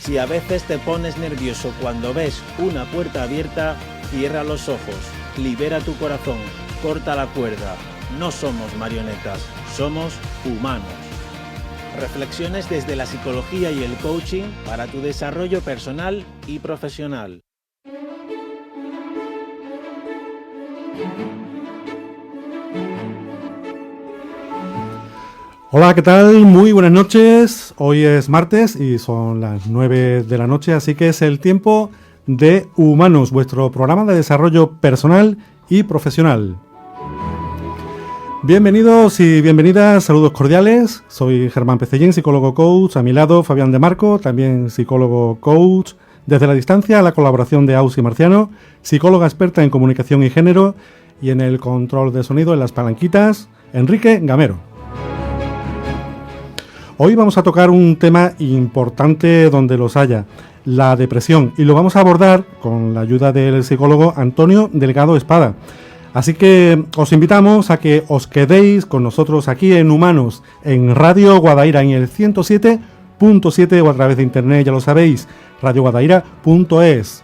Si a veces te pones nervioso cuando ves una puerta abierta, cierra los ojos, libera tu corazón, corta la cuerda. No somos marionetas, somos humanos. Reflexiones desde la psicología y el coaching para tu desarrollo personal y profesional. Hola, ¿qué tal? Muy buenas noches. Hoy es martes y son las 9 de la noche, así que es el tiempo de Humanos, vuestro programa de desarrollo personal y profesional. Bienvenidos y bienvenidas, saludos cordiales. Soy Germán Pecellín, psicólogo coach. A mi lado, Fabián de Marco, también psicólogo coach. Desde la distancia, la colaboración de Ausi Marciano, psicóloga experta en comunicación y género. Y en el control de sonido, en las palanquitas, Enrique Gamero. Hoy vamos a tocar un tema importante donde los haya, la depresión, y lo vamos a abordar con la ayuda del psicólogo Antonio Delgado Espada. Así que os invitamos a que os quedéis con nosotros aquí en Humanos, en Radio Guadaira, en el 107.7 o a través de internet, ya lo sabéis, radioguadaira.es.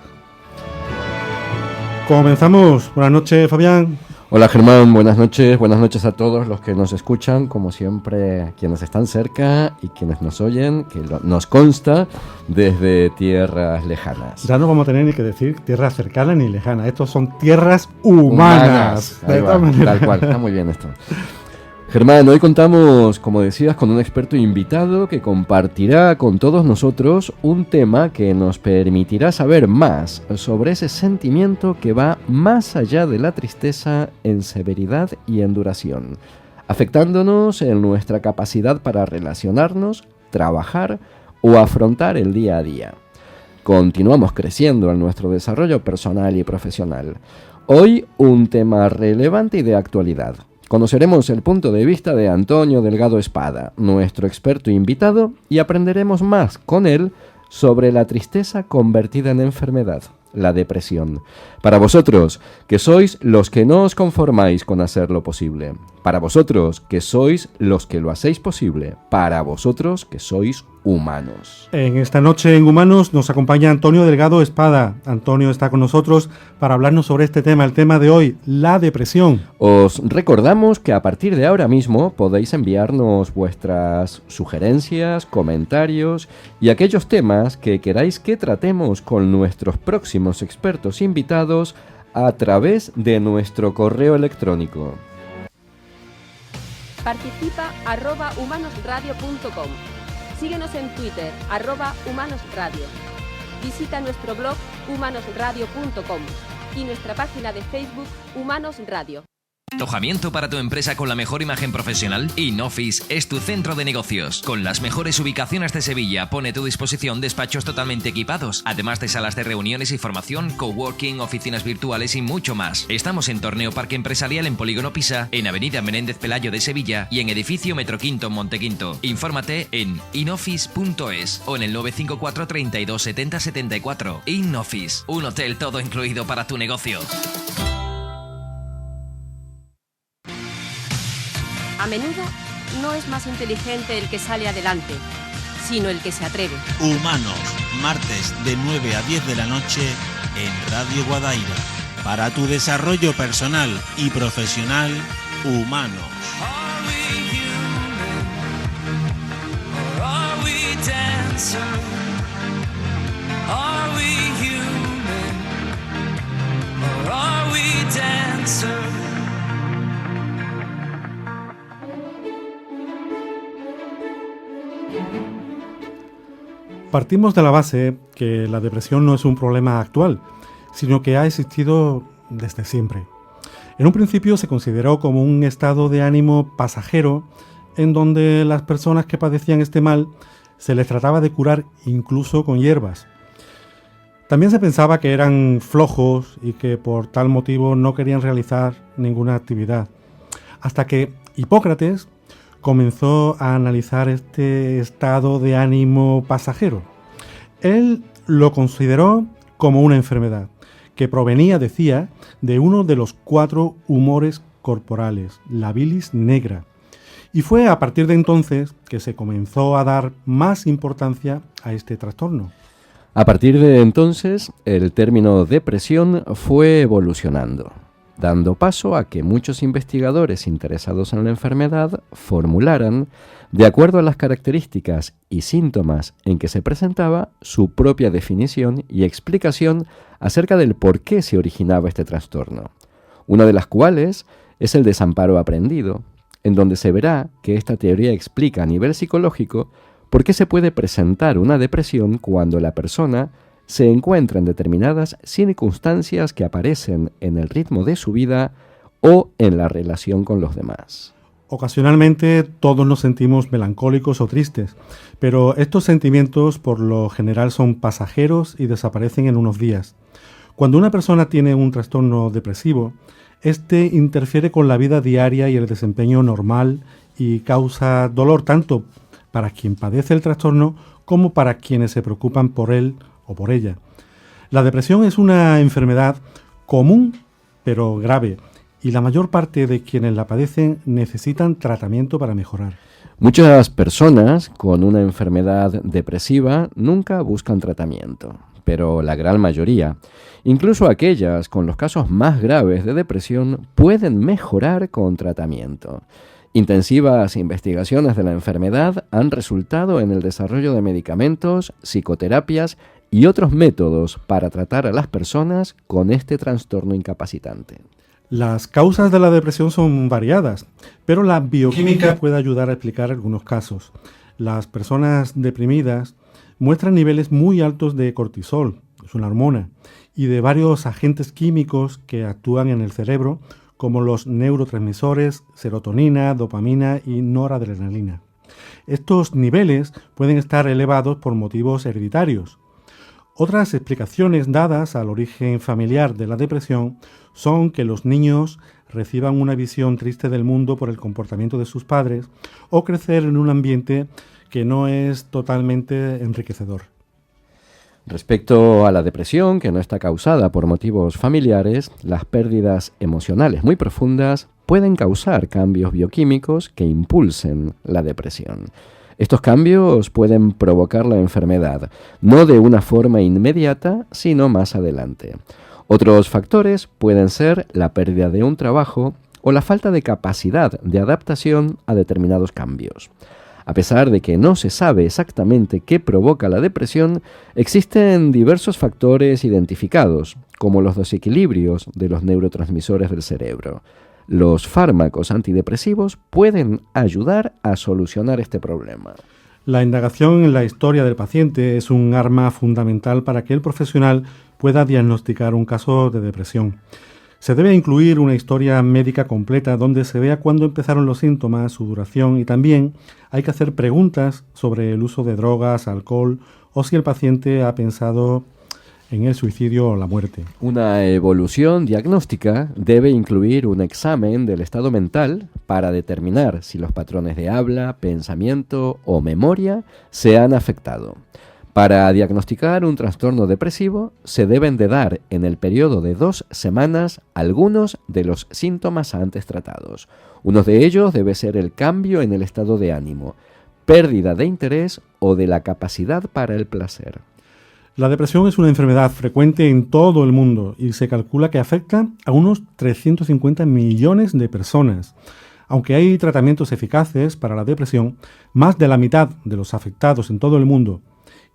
Comenzamos. Buenas noches, Fabián. Hola Germán, buenas noches a todos los que nos escuchan, como siempre, quienes están cerca y quienes nos oyen, que nos consta desde tierras lejanas. Ya no vamos a tener ni que decir tierras cercanas ni lejanas, estos son tierras humanas. Ahí va, tal cual, está muy bien esto. Germán, hoy contamos, como decías, con un experto invitado que compartirá con todos nosotros un tema que nos permitirá saber más sobre ese sentimiento que va más allá de la tristeza en severidad y en duración, afectándonos en nuestra capacidad para relacionarnos, trabajar o afrontar el día a día. Continuamos creciendo en nuestro desarrollo personal y profesional. Hoy un tema relevante y de actualidad. Conoceremos el punto de vista de Antonio Delgado Espada, nuestro experto invitado, y aprenderemos más con él sobre la tristeza convertida en enfermedad, la depresión. Para vosotros, que sois los que no os conformáis con hacerlo posible. Para vosotros, que sois los que lo hacéis posible. Para vosotros, que sois humanos. En esta noche en Humanos nos acompaña Antonio Delgado Espada. Antonio está con nosotros para hablarnos sobre este tema, el tema de hoy, la depresión. Os recordamos que a partir de ahora mismo podéis enviarnos vuestras sugerencias, comentarios y aquellos temas que queráis que tratemos con nuestros próximos expertos invitados a través de nuestro correo electrónico. Participa @humanosradio.com. Síguenos en Twitter @humanosradio. Visita nuestro blog humanosradio.com y nuestra página de Facebook Humanos Radio. ¿Alojamiento para tu empresa con la mejor imagen profesional? InOffice es tu centro de negocios. Con las mejores ubicaciones de Sevilla, pone a tu disposición despachos totalmente equipados, además de salas de reuniones y formación, coworking, oficinas virtuales y mucho más. Estamos en Torneo Parque Empresarial en Polígono Pisa, en Avenida Menéndez Pelayo de Sevilla y en Edificio Metro Quinto Montequinto. Infórmate en inoffice.es o en el 954 32 70 74. InOffice, un hotel todo incluido para tu negocio. A menudo no es más inteligente el que sale adelante, sino el que se atreve. Humanos, martes de 9 a 10 de la noche en Radio Guadaira. Para tu desarrollo personal y profesional, Humanos. Partimos de la base que la depresión no es un problema actual, sino que ha existido desde siempre. En un principio se consideró como un estado de ánimo pasajero en donde las personas que padecían este mal se les trataba de curar incluso con hierbas. También se pensaba que eran flojos y que por tal motivo no querían realizar ninguna actividad, hasta que Hipócrates comenzó a analizar este estado de ánimo pasajero. Él lo consideró como una enfermedad que provenía, decía, de uno de los 4 humores corporales, la bilis negra. Y fue a partir de entonces que se comenzó a dar más importancia a este trastorno. A partir de entonces, el término depresión fue evolucionando, dando paso a que muchos investigadores interesados en la enfermedad formularan, de acuerdo a las características y síntomas en que se presentaba, su propia definición y explicación acerca del por qué se originaba este trastorno, una de las cuales es el desamparo aprendido, en donde se verá que esta teoría explica a nivel psicológico por qué se puede presentar una depresión cuando la persona se encuentra en determinadas circunstancias que aparecen en el ritmo de su vida o en la relación con los demás. Ocasionalmente todos nos sentimos melancólicos o tristes, pero estos sentimientos por lo general son pasajeros y desaparecen en unos días. Cuando una persona tiene un trastorno depresivo, este interfiere con la vida diaria y el desempeño normal y causa dolor tanto para quien padece el trastorno como para quienes se preocupan por él o por ella. La depresión es una enfermedad común pero grave y la mayor parte de quienes la padecen necesitan tratamiento para mejorar. Muchas personas con una enfermedad depresiva nunca buscan tratamiento, pero la gran mayoría, incluso aquellas con los casos más graves de depresión, pueden mejorar con tratamiento. Intensivas investigaciones de la enfermedad han resultado en el desarrollo de medicamentos, psicoterapias y otros métodos para tratar a las personas con este trastorno incapacitante. Las causas de la depresión son variadas, pero la bioquímica puede ayudar a explicar algunos casos. Las personas deprimidas muestran niveles muy altos de cortisol, es una hormona, y de varios agentes químicos que actúan en el cerebro, como los neurotransmisores, serotonina, dopamina y noradrenalina. Estos niveles pueden estar elevados por motivos hereditarios. Otras explicaciones dadas al origen familiar de la depresión son que los niños reciban una visión triste del mundo por el comportamiento de sus padres o crecer en un ambiente que no es totalmente enriquecedor. Respecto a la depresión, que no está causada por motivos familiares, las pérdidas emocionales muy profundas pueden causar cambios bioquímicos que impulsen la depresión. Estos cambios pueden provocar la enfermedad, no de una forma inmediata, sino más adelante. Otros factores pueden ser la pérdida de un trabajo o la falta de capacidad de adaptación a determinados cambios. A pesar de que no se sabe exactamente qué provoca la depresión, existen diversos factores identificados, como los desequilibrios de los neurotransmisores del cerebro. Los fármacos antidepresivos pueden ayudar a solucionar este problema. La indagación en la historia del paciente es un arma fundamental para que el profesional pueda diagnosticar un caso de depresión. Se debe incluir una historia médica completa donde se vea cuándo empezaron los síntomas, su duración y también hay que hacer preguntas sobre el uso de drogas, alcohol o si el paciente ha pensado en el suicidio o la muerte. Una evolución diagnóstica debe incluir un examen del estado mental para determinar si los patrones de habla, pensamiento o memoria se han afectado. Para diagnosticar un trastorno depresivo, se deben de dar en el periodo de 2 semanas algunos de los síntomas antes tratados. Uno de ellos debe ser el cambio en el estado de ánimo, pérdida de interés o de la capacidad para el placer. La depresión es una enfermedad frecuente en todo el mundo y se calcula que afecta a unos 350 millones de personas. Aunque hay tratamientos eficaces para la depresión, más de la mitad de los afectados en todo el mundo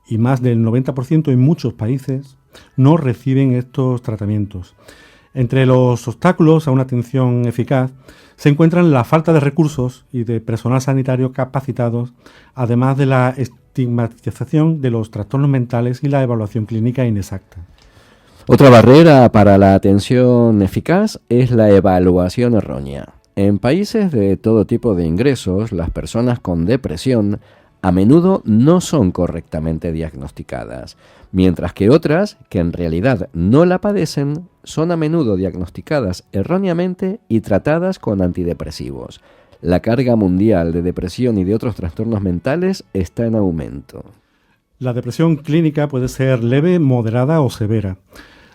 y más del 90% en muchos países no reciben estos tratamientos. Entre los obstáculos a una atención eficaz se encuentran la falta de recursos y de personal sanitario capacitados, además de la estigmatización de los trastornos mentales y la evaluación clínica inexacta. Otra barrera para la atención eficaz es la evaluación errónea. En países de todo tipo de ingresos, las personas con depresión a menudo no son correctamente diagnosticadas, mientras que otras, que en realidad no la padecen, son a menudo diagnosticadas erróneamente y tratadas con antidepresivos. La carga mundial de depresión y de otros trastornos mentales está en aumento. La depresión clínica puede ser leve, moderada o severa.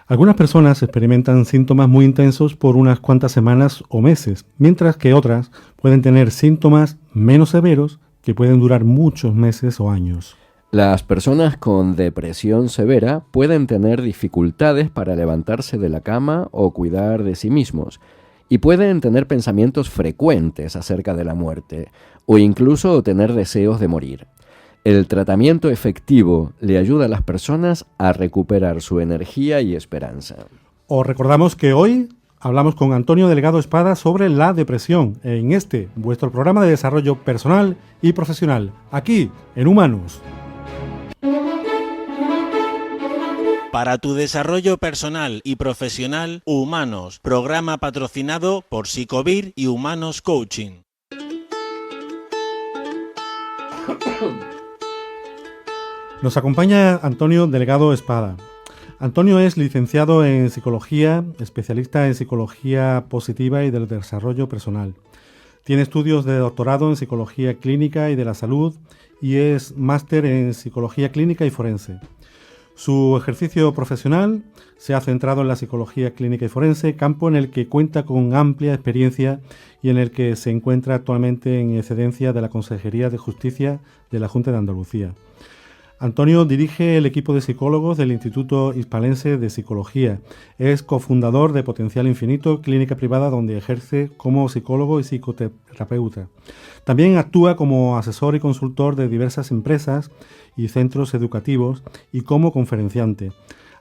Algunas personas experimentan síntomas muy intensos por unas cuantas semanas o meses, mientras que otras pueden tener síntomas menos severos que pueden durar muchos meses o años. Las personas con depresión severa pueden tener dificultades para levantarse de la cama o cuidar de sí mismos, y pueden tener pensamientos frecuentes acerca de la muerte, o incluso tener deseos de morir. El tratamiento efectivo le ayuda a las personas a recuperar su energía y esperanza. Os recordamos que hoy hablamos con Antonio Delgado Espada sobre la depresión en vuestro programa de desarrollo personal y profesional, aquí en Humanos. Para tu desarrollo personal y profesional, Humanos, programa patrocinado por Psicovir y Humanos Coaching. Nos acompaña Antonio Delgado Espada. Antonio es licenciado en Psicología, especialista en Psicología Positiva y del Desarrollo Personal. Tiene estudios de doctorado en Psicología Clínica y de la Salud y es máster en Psicología Clínica y Forense. Su ejercicio profesional se ha centrado en la psicología clínica y forense, campo en el que cuenta con amplia experiencia y en el que se encuentra actualmente en excedencia de la Consejería de Justicia de la Junta de Andalucía. Antonio dirige el equipo de psicólogos del Instituto Hispalense de Psicología. Es cofundador de Potencial Infinito, clínica privada donde ejerce como psicólogo y psicoterapeuta. También actúa como asesor y consultor de diversas empresas y centros educativos y como conferenciante.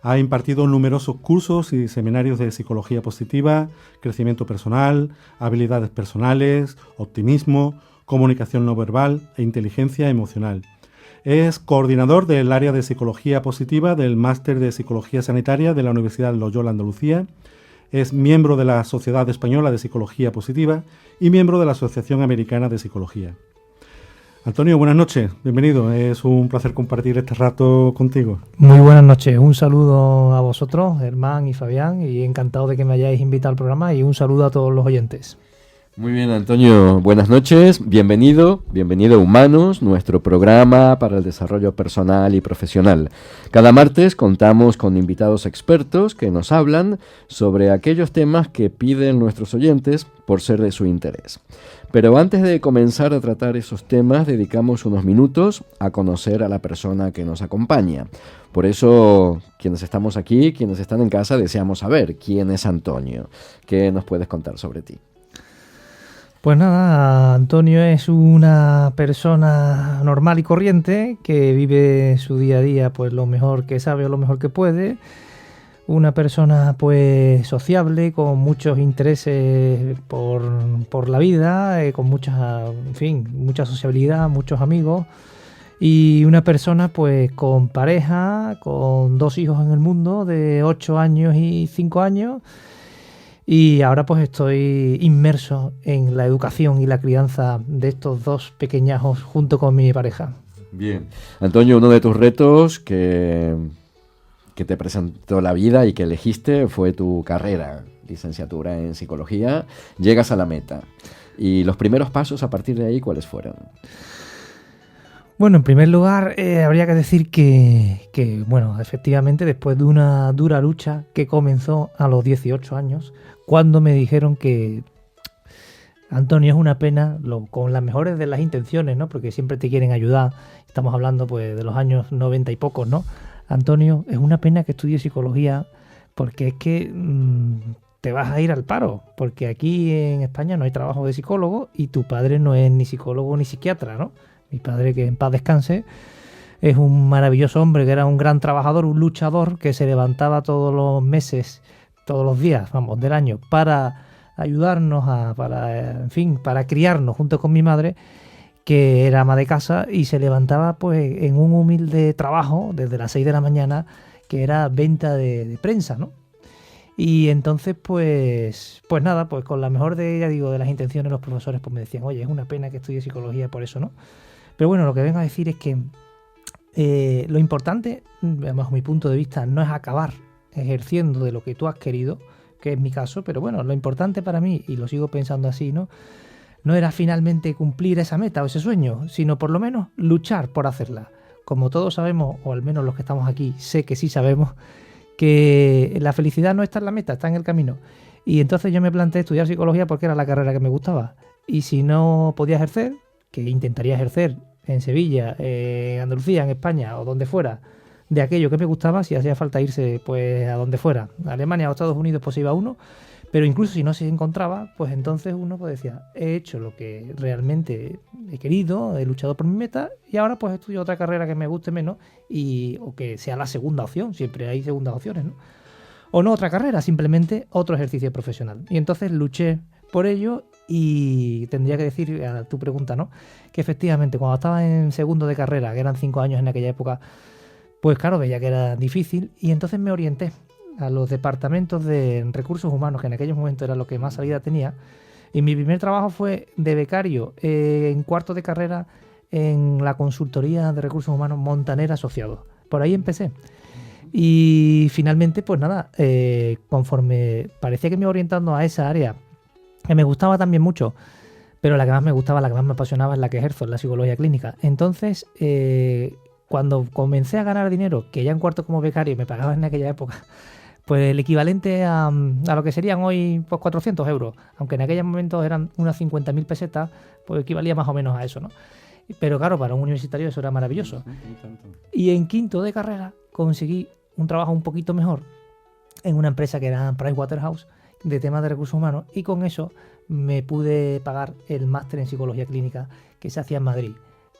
Ha impartido numerosos cursos y seminarios de psicología positiva, crecimiento personal, habilidades personales, optimismo, comunicación no verbal e inteligencia emocional. Es coordinador del área de Psicología Positiva del Máster de Psicología Sanitaria de la Universidad Loyola Andalucía. Es miembro de la Sociedad Española de Psicología Positiva y miembro de la Asociación Americana de Psicología. Antonio, buenas noches, bienvenido. Es un placer compartir este rato contigo. Muy buenas noches. Un saludo a vosotros, Germán y Fabián, y encantado de que me hayáis invitado al programa, y un saludo a todos los oyentes. Muy bien, Antonio, buenas noches, bienvenido a Humanos, nuestro programa para el desarrollo personal y profesional. Cada martes contamos con invitados expertos que nos hablan sobre aquellos temas que piden nuestros oyentes por ser de su interés. Pero antes de comenzar a tratar esos temas, dedicamos unos minutos a conocer a la persona que nos acompaña. Por eso, quienes estamos aquí, quienes están en casa, deseamos saber quién es Antonio. ¿Qué nos puedes contar sobre ti? Pues nada, Antonio es una persona normal y corriente que vive su día a día pues lo mejor que sabe o lo mejor que puede. Una persona pues sociable, con muchos intereses por la vida, con mucha sociabilidad, muchos amigos. Y una persona pues con pareja, con 2 hijos en el mundo de 8 años y 5 años. Y ahora pues estoy inmerso en la educación y la crianza de estos 2 pequeñajos junto con mi pareja. Bien. Antonio, uno de tus retos que te presentó la vida y que elegiste fue tu carrera, licenciatura en psicología. Llegas a la meta. ¿Y los primeros pasos a partir de ahí cuáles fueron? Bueno, en primer lugar, habría que decir que, efectivamente, después de una dura lucha que comenzó a los 18 años, cuando me dijeron que, Antonio, es una pena, con las mejores de las intenciones, ¿no? Porque siempre te quieren ayudar. Estamos hablando pues de los años 90 y pocos, ¿no? Antonio, es una pena que estudies psicología porque es que te vas a ir al paro, porque aquí en España no hay trabajo de psicólogo y tu padre no es ni psicólogo ni psiquiatra, ¿no? Mi padre, que en paz descanse, es un maravilloso hombre, que era un gran trabajador, un luchador, que se levantaba todos los meses, todos los días, del año, para ayudarnos, para criarnos junto con mi madre, que era ama de casa, y se levantaba pues en un humilde trabajo desde las 6 de la mañana, que era venta de prensa, ¿no? Y entonces pues nada, pues con la mejor de las intenciones, los profesores pues me decían, oye, es una pena que estudie psicología por eso, ¿no? Pero bueno, lo que vengo a decir es que lo importante, bajo mi punto de vista, no es acabar ejerciendo de lo que tú has querido, que es mi caso, pero bueno, lo importante para mí, y lo sigo pensando así, ¿no? No era finalmente cumplir esa meta o ese sueño, sino por lo menos luchar por hacerla. Como todos sabemos, o al menos los que estamos aquí, sé que sí sabemos, que la felicidad no está en la meta, está en el camino. Y entonces yo me planteé estudiar psicología porque era la carrera que me gustaba. Y si no podía ejercer, que intentaría ejercer en Sevilla, en Andalucía, en España o donde fuera, de aquello que me gustaba, si hacía falta irse pues a donde fuera, a Alemania o Estados Unidos, pues iba uno, pero incluso si no se encontraba, pues entonces uno pues decía, he hecho lo que realmente he querido, he luchado por mi meta y ahora pues estudio otra carrera que me guste menos o que sea la segunda opción, siempre hay segundas opciones, ¿no? O no otra carrera, simplemente otro ejercicio profesional. Y entonces luché por ello y tendría que decir a tu pregunta, ¿no? Que efectivamente cuando estaba en segundo de carrera, que eran 5 años en aquella época, pues claro, veía que era difícil y entonces me orienté a los departamentos de recursos humanos, que en aquellos momentos era lo que más salida tenía. Y mi primer trabajo fue de becario en cuarto de carrera en la consultoría de recursos humanos Montaner Asociados. Por ahí empecé. Y finalmente, pues nada, conforme parecía que me iba orientando a esa área, que me gustaba también mucho, pero la que más me gustaba, la que más me apasionaba es la que ejerzo, la psicología clínica. Entonces, cuando comencé a ganar dinero, que ya en cuarto como becario me pagaban en aquella época, pues el equivalente a lo que serían hoy pues 400 euros, aunque en aquellos momentos eran unas 50.000 pesetas, pues equivalía más o menos a eso, ¿no? Pero claro, para un universitario eso era maravilloso. Y en quinto de carrera conseguí un trabajo un poquito mejor en una empresa que era Pricewaterhouse de temas de recursos humanos y con eso me pude pagar el máster en psicología clínica que se hacía en Madrid.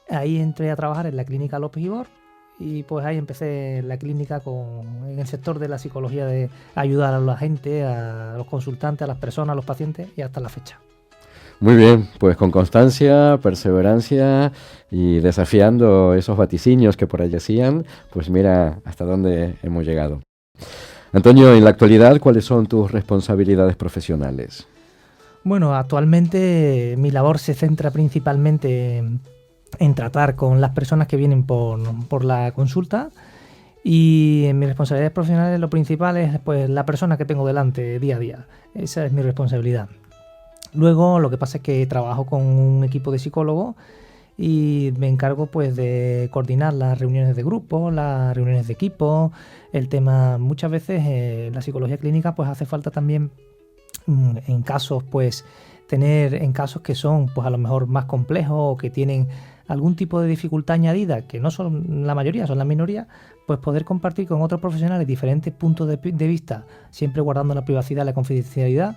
Ahí entré a trabajar en la clínica López Ibor y pues ahí empecé la clínica en el sector de la psicología, de ayudar a la gente, a los consultantes, a las personas, a los pacientes y hasta la fecha. Muy bien, pues con constancia, perseverancia y desafiando esos vaticinios que por allí hacían, pues mira hasta dónde hemos llegado. Antonio, en la actualidad, ¿cuáles son tus responsabilidades profesionales? Bueno, actualmente mi labor se centra principalmente en tratar con las personas que vienen por la consulta y en mis responsabilidades profesionales lo principal es pues la persona que tengo delante día a día. Esa es mi responsabilidad. Luego lo que pasa es que trabajo con un equipo de psicólogos y me encargo pues de coordinar las reuniones de grupo, las reuniones de equipo, el tema muchas veces en la psicología clínica pues hace falta también en casos pues en casos que son pues a lo mejor más complejos o que tienen algún tipo de dificultad añadida, que no son la mayoría, son la minoría, pues poder compartir con otros profesionales diferentes puntos de vista, siempre guardando la privacidad y la confidencialidad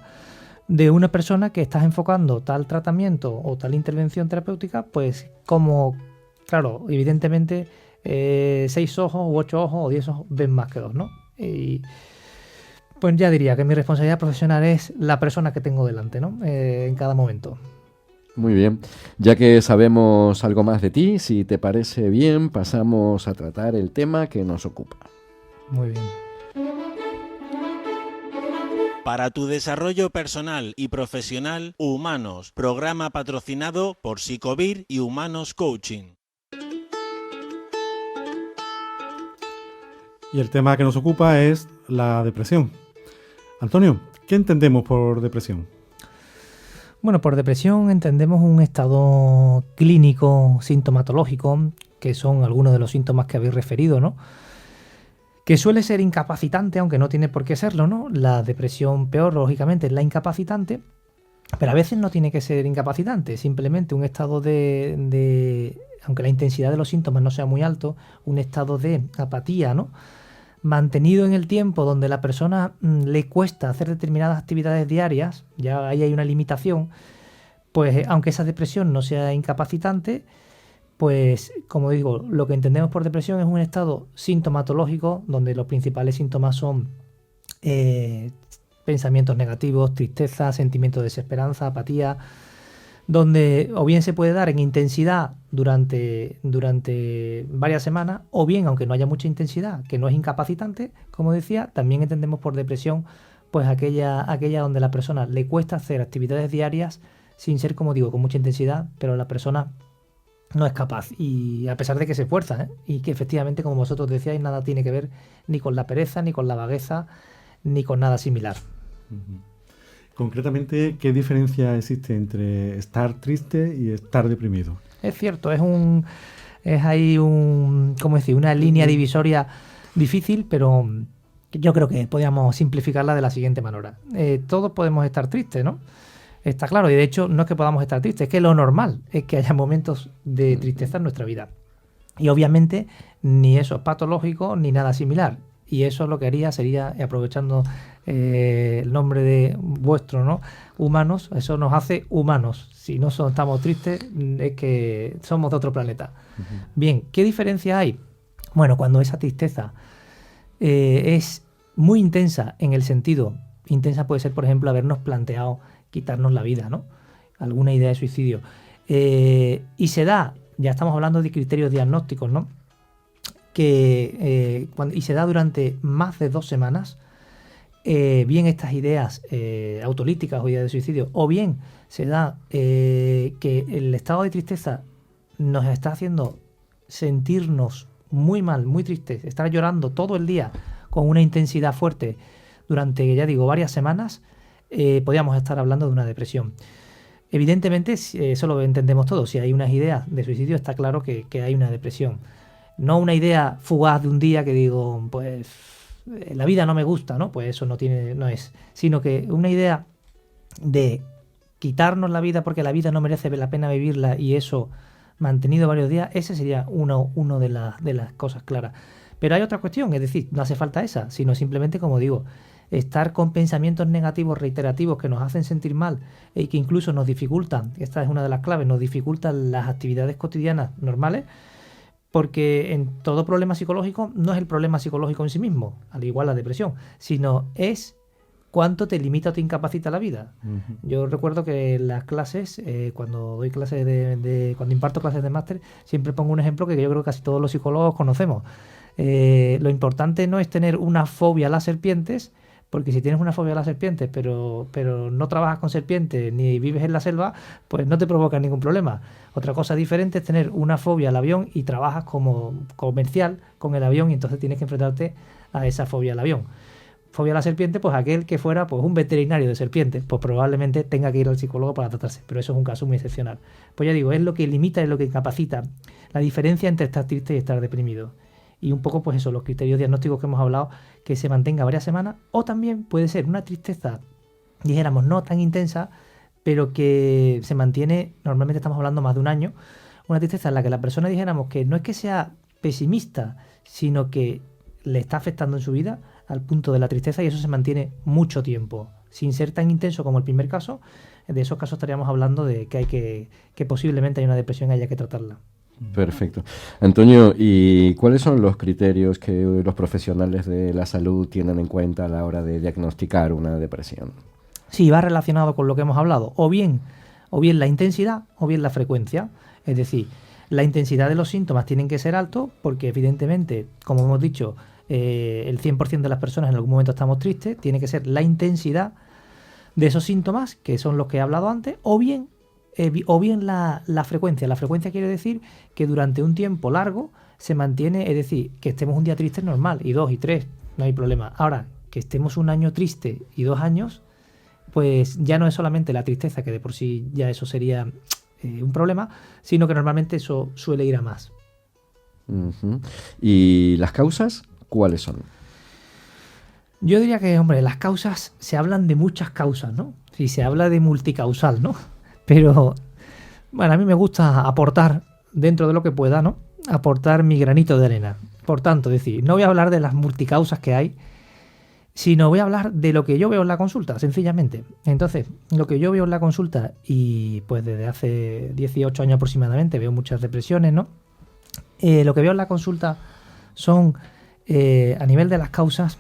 de una persona que estás enfocando tal tratamiento o tal intervención terapéutica, pues como, claro, evidentemente 6 ojos u 8 ojos o 10 ojos ven más que 2, ¿no? Y pues ya diría que mi responsabilidad profesional es la persona que tengo delante, ¿no? En cada momento. Muy bien, ya que sabemos algo más de ti, si te parece bien, pasamos a tratar el tema que nos ocupa. Muy bien. Para tu desarrollo personal y profesional, Humanos, programa patrocinado por Psicovir y Humanos Coaching. Y el tema que nos ocupa es la depresión. Antonio, ¿qué entendemos por depresión? Bueno, por depresión entendemos un estado clínico sintomatológico, que son algunos de los síntomas que habéis referido, ¿no? Que suele ser incapacitante, aunque no tiene por qué serlo, ¿no? La depresión peor, lógicamente, es la incapacitante, pero a veces no tiene que ser incapacitante, simplemente un estado aunque la intensidad de los síntomas no sea muy alto, un estado de apatía, ¿no? Mantenido en el tiempo, donde a la persona le cuesta hacer determinadas actividades diarias, ya ahí hay una limitación, pues aunque esa depresión no sea incapacitante, pues como digo, lo que entendemos por depresión es un estado sintomatológico donde los principales síntomas son pensamientos negativos, tristeza, sentimientos de desesperanza, apatía, donde o bien se puede dar en intensidad durante varias semanas, o bien, aunque no haya mucha intensidad, que no es incapacitante, como decía, también entendemos por depresión pues aquella donde a la persona le cuesta hacer actividades diarias sin ser, como digo, con mucha intensidad, pero la persona no es capaz, y a pesar de que se esfuerza, y que efectivamente, como vosotros decíais, nada tiene que ver ni con la pereza, ni con la vagueza, ni con nada similar. Concretamente, ¿qué diferencia existe entre estar triste y estar deprimido? Es cierto, es ahí ¿cómo decir? Una línea divisoria difícil, pero yo creo que podríamos simplificarla de la siguiente manera. Todos podemos estar tristes, ¿no? Está claro, y de hecho no es que podamos estar tristes, es que lo normal es que haya momentos de tristeza en nuestra vida. Y obviamente ni eso es patológico ni nada similar. Y eso lo que haría sería, aprovechando el nombre de vuestro, ¿no? Humanos, eso nos hace humanos. Si no estamos tristes, es que somos de otro planeta. Bien, ¿qué diferencia hay? Bueno, cuando esa tristeza es muy intensa en el sentido, intensa puede ser, por ejemplo, habernos planteado quitarnos la vida, ¿no? Alguna idea de suicidio. Y se da, ya estamos hablando de criterios diagnósticos, ¿no? Y se da durante más de 2 semanas, bien estas ideas autolíticas o ideas de suicidio, o bien se da que el estado de tristeza nos está haciendo sentirnos muy mal, muy tristes, estar llorando todo el día con una intensidad fuerte durante, ya digo, varias semanas, podríamos estar hablando de una depresión. Evidentemente, eso lo entendemos todos. Si hay unas ideas de suicidio, está claro que hay una depresión. No una idea fugaz de un día que digo, pues la vida no me gusta, ¿no? Pues eso no es. Sino que una idea de quitarnos la vida porque la vida no merece la pena vivirla y eso mantenido varios días, ese sería uno de las cosas claras. Pero hay otra cuestión, es decir, no hace falta esa, sino simplemente, como digo, estar con pensamientos negativos reiterativos que nos hacen sentir mal y que incluso nos dificultan, esta es una de las claves, nos dificultan las actividades cotidianas normales, porque en todo problema psicológico no es el problema psicológico en sí mismo, al igual la depresión, sino es cuánto te limita o te incapacita la vida. Yo recuerdo que en las clases, cuando doy clases cuando imparto clases de máster, siempre pongo un ejemplo que yo creo que casi todos los psicólogos conocemos. Lo importante no es tener una fobia a las serpientes, porque si tienes una fobia a las serpientes, pero no trabajas con serpientes ni vives en la selva, pues no te provoca ningún problema. Otra cosa diferente es tener una fobia al avión y trabajas como comercial con el avión y entonces tienes que enfrentarte a esa fobia al avión. Fobia a la serpiente, pues aquel que fuera pues un veterinario de serpientes, pues probablemente tenga que ir al psicólogo para tratarse, pero eso es un caso muy excepcional. Pues ya digo, es lo que limita, es lo que incapacita, la diferencia entre estar triste y estar deprimido. Y un poco, pues eso, los criterios diagnósticos que hemos hablado, que se mantenga varias semanas, o también puede ser una tristeza, dijéramos, no tan intensa, pero que se mantiene, normalmente estamos hablando más de un año, una tristeza en la que la persona, dijéramos, que no es que sea pesimista, sino que le está afectando en su vida al punto de la tristeza y eso se mantiene mucho tiempo, sin ser tan intenso como el primer caso. De esos casos estaríamos hablando de que posiblemente hay una depresión y haya que tratarla. Perfecto. Antonio, ¿y cuáles son los criterios que los profesionales de la salud tienen en cuenta a la hora de diagnosticar una depresión? Sí, va relacionado con lo que hemos hablado, o bien la intensidad o bien la frecuencia. Es decir, la intensidad de los síntomas tienen que ser altos porque evidentemente, como hemos dicho, el 100% de las personas en algún momento estamos tristes, tiene que ser la intensidad de esos síntomas, que son los que he hablado antes, o bien la frecuencia. La frecuencia quiere decir que durante un tiempo largo se mantiene, es decir, que estemos un día triste es normal, y 2 y 3, no hay problema. Ahora, que estemos un año triste y 2 años, pues ya no es solamente la tristeza, que de por sí ya eso sería un problema, sino que normalmente eso suele ir a más. ¿Y las causas cuáles son? Yo diría que, hombre, las causas, se hablan de muchas causas, ¿no? Sí, se habla de multicausal, ¿no? Pero, bueno, a mí me gusta aportar, dentro de lo que pueda, ¿no? Aportar mi granito de arena. Por tanto, decir, no voy a hablar de las multicausas que hay, sino voy a hablar de lo que yo veo en la consulta, sencillamente. Entonces, lo que yo veo en la consulta, y pues desde hace 18 años aproximadamente veo muchas depresiones, ¿no? Lo que veo en la consulta son, a nivel de las causas,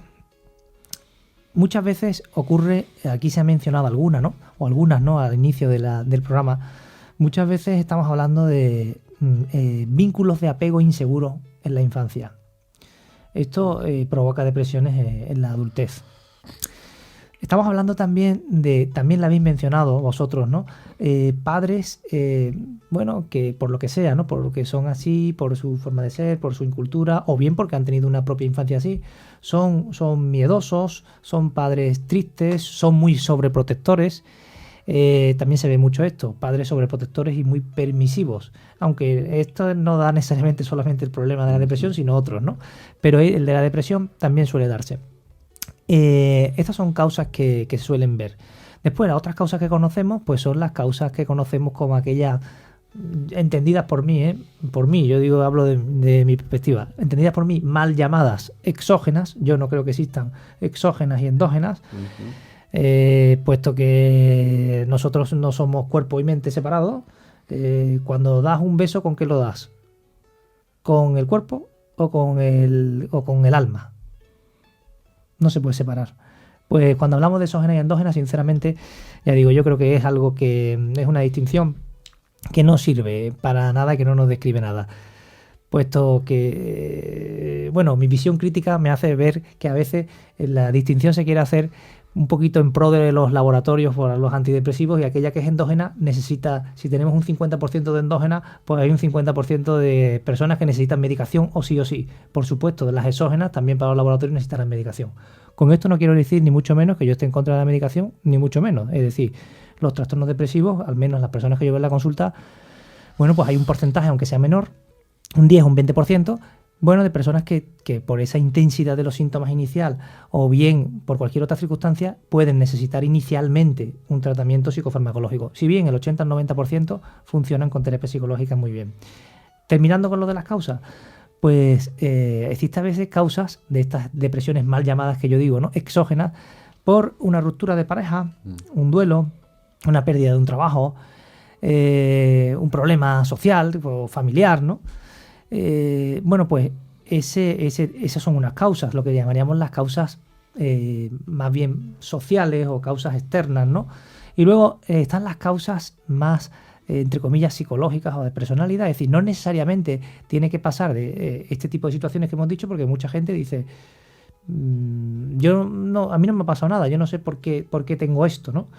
muchas veces ocurre, aquí se ha mencionado alguna, ¿no? O algunas, ¿no? Al inicio del programa. Muchas veces estamos hablando de vínculos de apego inseguros en la infancia. Esto provoca depresiones en la adultez. Estamos hablando también lo habéis mencionado vosotros, ¿no? Padres, bueno, que por lo que sea, ¿no? Por lo que son así, por su forma de ser, por su incultura, o bien porque han tenido una propia infancia así, son miedosos, son padres tristes, son muy sobreprotectores. También se ve mucho esto, padres sobreprotectores y muy permisivos, aunque esto no da necesariamente solamente el problema de la depresión, sino otros, ¿no? Pero el de la depresión también suele darse. Estas son causas que suelen ver. Después, las otras causas que conocemos, pues son las causas que conocemos como aquellas entendidas por mí, por mí, yo digo, hablo de mi perspectiva, entendidas por mí, mal llamadas exógenas. Yo no creo que existan exógenas y endógenas, puesto que nosotros no somos cuerpo y mente separados. Cuando das un beso, ¿con qué lo das? ¿Con el cuerpo o con el alma? No se puede separar. Pues cuando hablamos de exógenas y endógenas, sinceramente, ya digo, yo creo que es algo que es una distinción que no sirve para nada y que no nos describe nada. Puesto que, bueno, mi visión crítica me hace ver que a veces la distinción se quiere hacer un poquito en pro de los laboratorios por los antidepresivos, y aquella que es endógena necesita, si tenemos un 50% de endógena, pues hay un 50% de personas que necesitan medicación o sí. Por supuesto, de las exógenas también para los laboratorios necesitarán medicación. Con esto no quiero decir ni mucho menos que yo esté en contra de la medicación, ni mucho menos. Es decir, los trastornos depresivos, al menos las personas que yo veo en la consulta, bueno, pues hay un porcentaje, aunque sea menor, un 10 o un 20%, bueno, de personas que por esa intensidad de los síntomas inicial o bien por cualquier otra circunstancia pueden necesitar inicialmente un tratamiento psicofarmacológico. Si bien el 80 al 90% funcionan con terapias psicológicas muy bien. Terminando con lo de las causas, pues existen a veces causas de estas depresiones mal llamadas que yo digo, ¿no? Exógenas, por una ruptura de pareja, un duelo, una pérdida de un trabajo, un problema social o familiar, ¿no? Bueno, pues esas son unas causas, lo que llamaríamos las causas más bien sociales o causas externas, ¿no? Y luego están las causas más, entre comillas, psicológicas o de personalidad. Es decir, no necesariamente tiene que pasar de este tipo de situaciones que hemos dicho, porque mucha gente dice, a mí no me ha pasado nada, yo no sé por qué tengo esto, ¿no?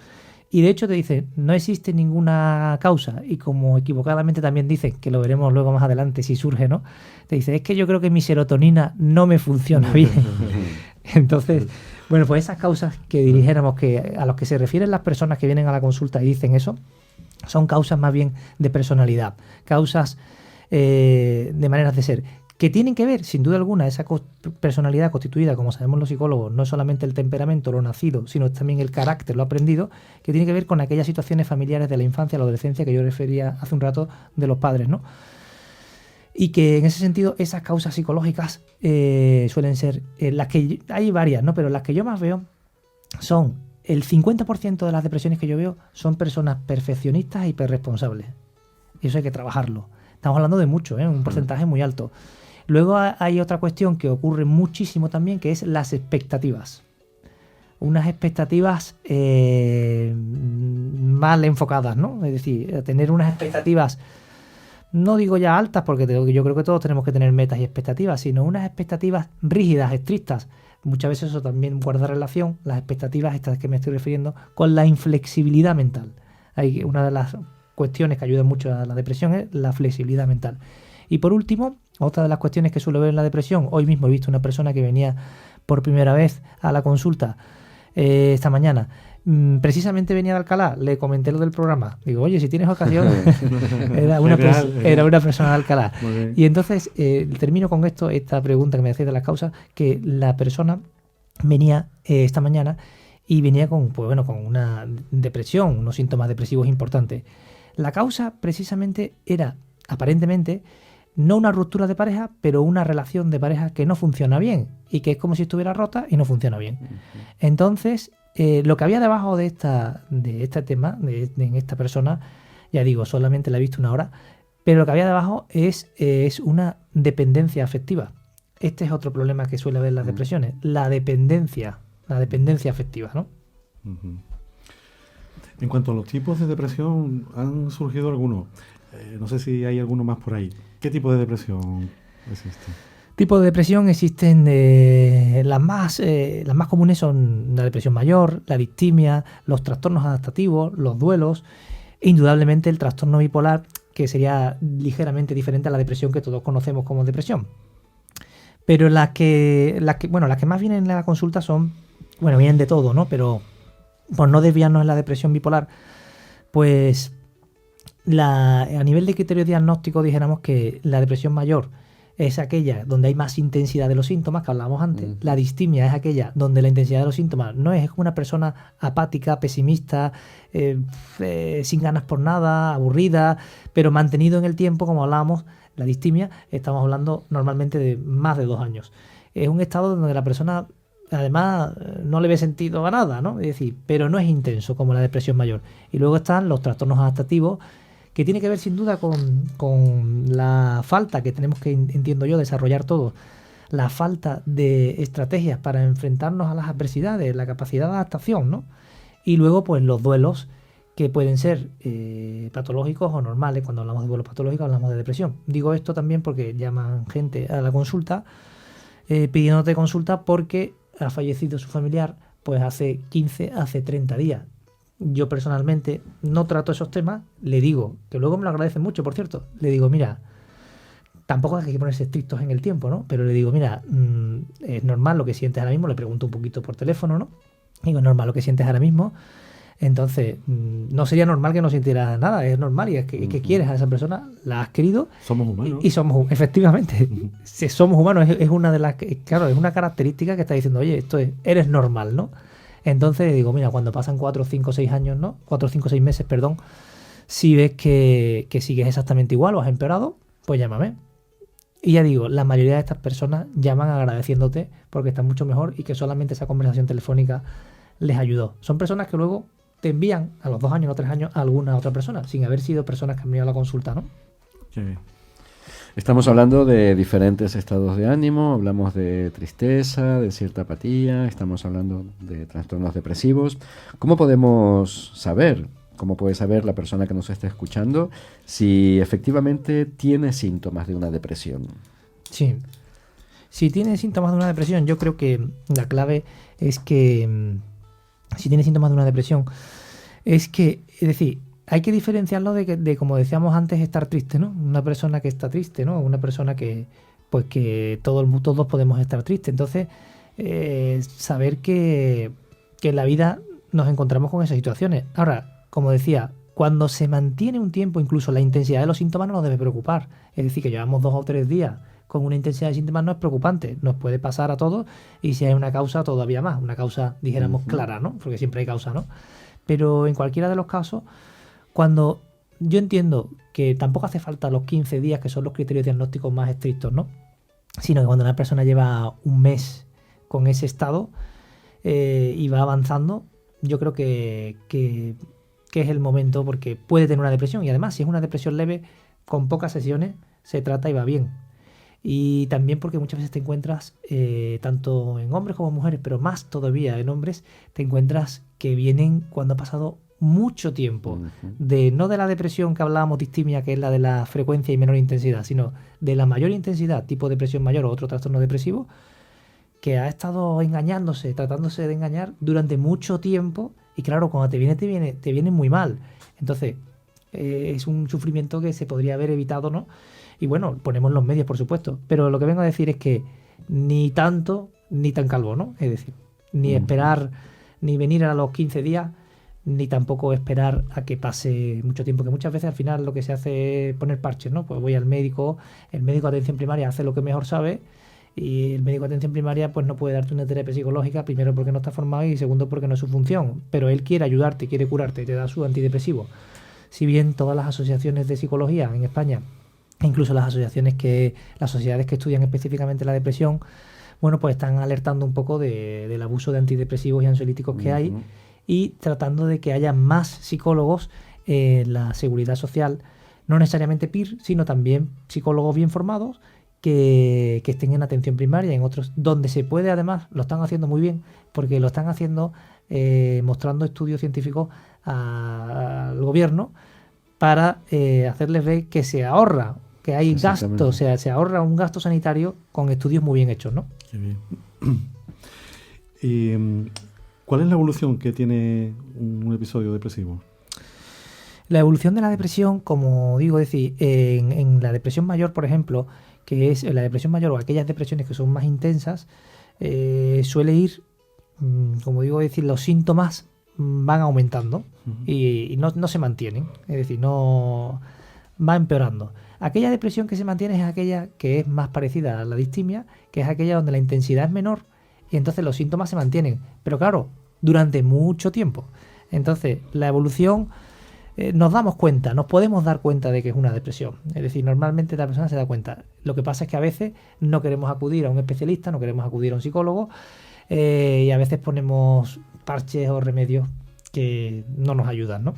Y de hecho te dice, no existe ninguna causa, y como equivocadamente también dice, que lo veremos luego más adelante si surge, ¿no? Te dice, es que yo creo que mi serotonina no me funciona bien. Entonces, bueno, pues esas causas que dijéramos que a los que se refieren las personas que vienen a la consulta y dicen eso, son causas más bien de personalidad, causas de maneras de ser, que tienen que ver, sin duda alguna, esa personalidad constituida, como sabemos los psicólogos, no solamente el temperamento, lo nacido, sino también el carácter, lo aprendido, que tiene que ver con aquellas situaciones familiares de la infancia, la adolescencia, que yo refería hace un rato de los padres, ¿no? Y que en ese sentido esas causas psicológicas suelen ser las que hay varias, ¿no? Pero las que yo más veo son el 50% de las depresiones que yo veo son personas perfeccionistas e hiperresponsables. Y eso hay que trabajarlo. Estamos hablando de mucho, un porcentaje muy alto. Luego hay otra cuestión que ocurre muchísimo también, que es las expectativas. Unas expectativas mal enfocadas, ¿no? Es decir, tener unas expectativas, no digo ya altas, porque yo creo que todos tenemos que tener metas y expectativas, sino unas expectativas rígidas, estrictas. Muchas veces eso también guarda relación, las expectativas estas que me estoy refiriendo, con la inflexibilidad mental. Hay una de las cuestiones que ayudan mucho a la depresión es la flexibilidad mental. Y por último, otra de las cuestiones que suelo ver en la depresión, hoy mismo he visto una persona que venía por primera vez a la consulta esta mañana, precisamente venía de Alcalá, le comenté lo del programa, digo, oye, si tienes ocasión, era una persona de Alcalá. Y entonces termino con esta pregunta que me hacéis de las causas, que la persona venía esta mañana y venía con una depresión, unos síntomas depresivos importantes. La causa precisamente era, aparentemente, no una ruptura de pareja, pero una relación de pareja que no funciona bien y que es como si estuviera rota y no funciona bien. Entonces, lo que había debajo de este tema, en esta persona, ya digo, solamente la he visto una hora, pero lo que había debajo es una dependencia afectiva. Este es otro problema que suele haber en las depresiones, la dependencia afectiva, ¿no? En cuanto a los tipos de depresión, han surgido algunos. No sé si hay alguno más por ahí. ¿Qué tipo de depresión existe? Tipos de depresión existen, las más comunes son la depresión mayor, la distimia, los trastornos adaptativos, los duelos, e indudablemente el trastorno bipolar, que sería ligeramente diferente a la depresión que todos conocemos como depresión. Pero las que más vienen en la consulta vienen de todo, ¿no? Pero por no desviarnos en la depresión bipolar, pues a nivel de criterio diagnóstico dijéramos que la depresión mayor es aquella donde hay más intensidad de los síntomas, que hablábamos antes. La distimia es aquella donde la intensidad de los síntomas no es como una persona apática, pesimista, sin ganas por nada, aburrida, pero mantenido en el tiempo, como hablábamos. La distimia, estamos hablando normalmente de más de 2 años. Es un estado donde la persona, además, no le ve sentido a nada, ¿no? Es decir, pero no es intenso como la depresión mayor. Y luego están los trastornos adaptativos, que tiene que ver sin duda con la falta que tenemos que, entiendo yo, desarrollar todos, la falta de estrategias para enfrentarnos a las adversidades, la capacidad de adaptación, ¿no? Y luego, pues, los duelos, que pueden ser patológicos o normales. Cuando hablamos de duelos patológicos hablamos de depresión. Digo esto también porque llaman gente a la consulta pidiéndote consulta porque ha fallecido su familiar pues hace 15, hace 30 días. Yo personalmente no trato esos temas, le digo, que luego me lo agradecen mucho, por cierto, le digo, mira, tampoco hay que ponerse estrictos en el tiempo, ¿no? Pero le digo, mira, es normal lo que sientes ahora mismo, le pregunto un poquito por teléfono, ¿no? Digo, es normal lo que sientes ahora mismo. Entonces, no sería normal que no sintieras nada, es normal, y es que quieres a esa persona, la has querido. Somos humanos. Y somos, efectivamente, si somos humanos, es una de las, claro, es una característica que está diciendo, oye, eres normal, ¿no? Entonces digo, mira, cuando pasan 4, 5, 6 años, ¿no? 4, 5, 6 meses, perdón, si ves que sigues exactamente igual o has empeorado, pues llámame. Y ya digo, la mayoría de estas personas llaman agradeciéndote porque están mucho mejor y que solamente esa conversación telefónica les ayudó. Son personas que luego te envían a los 2 años o 3 años a alguna otra persona, sin haber sido personas que han venido a la consulta, ¿no? Qué bien. Estamos hablando de diferentes estados de ánimo, hablamos de tristeza, de cierta apatía, estamos hablando de trastornos depresivos. ¿Cómo podemos saber, cómo puede saber la persona que nos está escuchando si efectivamente tiene síntomas de una depresión? Sí. Si tiene síntomas de una depresión, yo creo que la clave es que si tiene síntomas de una depresión, es decir, hay que diferenciarlo de, como decíamos antes, estar triste, ¿no? Una persona que está triste, ¿no? Una persona que todos podemos estar tristes. Entonces, saber que en la vida nos encontramos con esas situaciones. Ahora, como decía, cuando se mantiene un tiempo, incluso la intensidad de los síntomas no nos debe preocupar. Es decir, que llevamos 2 o 3 días con una intensidad de síntomas no es preocupante. Nos puede pasar a todos y si hay una causa, todavía más. Una causa, dijéramos, clara, ¿no? Porque siempre hay causa, ¿no? Pero en cualquiera de los casos, cuando yo entiendo que tampoco hace falta los 15 días, que son los criterios diagnósticos más estrictos, ¿no? Sino que cuando una persona lleva un mes con ese estado y va avanzando, yo creo que es el momento, porque puede tener una depresión. Y además, si es una depresión leve, con pocas sesiones se trata y va bien. Y también porque muchas veces te encuentras, tanto en hombres como en mujeres, pero más todavía en hombres, te encuentras que vienen cuando ha pasado mucho tiempo, no de la depresión que hablábamos, distimia, que es la de la frecuencia y menor intensidad, sino de la mayor intensidad, tipo depresión mayor o otro trastorno depresivo, que ha estado engañándose, tratándose de engañar durante mucho tiempo, y claro, cuando te viene muy mal. Entonces, es un sufrimiento que se podría haber evitado, ¿no? Y bueno, ponemos los medios, por supuesto, pero lo que vengo a decir es que ni tanto ni tan calvo, ¿no? Es decir, ni esperar, ni venir a los 15 días, ni tampoco esperar a que pase mucho tiempo, que muchas veces al final lo que se hace es poner parches, ¿no? Pues voy al médico, el médico de atención primaria hace lo que mejor sabe, y el médico de atención primaria pues no puede darte una terapia psicológica, primero porque no está formado y segundo porque no es su función, pero él quiere ayudarte, quiere curarte y te da su antidepresivo. Si bien todas las asociaciones de psicología en España, incluso las sociedades que estudian específicamente la depresión, bueno, pues están alertando un poco del abuso de antidepresivos y ansiolíticos que hay, y tratando de que haya más psicólogos en la seguridad social, no necesariamente PIR, sino también psicólogos bien formados que estén en atención primaria y en otros, donde se puede, además, lo están haciendo muy bien, porque lo están haciendo mostrando estudios científicos al gobierno para hacerles ver que se ahorra, que hay gasto, o sea, se ahorra un gasto sanitario con estudios muy bien hechos, ¿no? Qué bien. ¿Y cuál es la evolución que tiene un episodio depresivo? La evolución de la depresión, como digo, es decir, en la depresión mayor, por ejemplo, que es la depresión mayor o aquellas depresiones que son más intensas, suele ir, como digo, es decir, los síntomas van aumentando y no se mantienen. Es decir, no va empeorando. Aquella depresión que se mantiene es aquella que es más parecida a la distimia, que es aquella donde la intensidad es menor y entonces los síntomas se mantienen, pero claro, durante mucho tiempo. Entonces, la evolución, nos damos cuenta, nos podemos dar cuenta de que es una depresión. Es decir, normalmente la persona se da cuenta. Lo que pasa es que a veces no queremos acudir a un especialista, no queremos acudir a un psicólogo, y a veces ponemos parches o remedios que no nos ayudan, ¿no?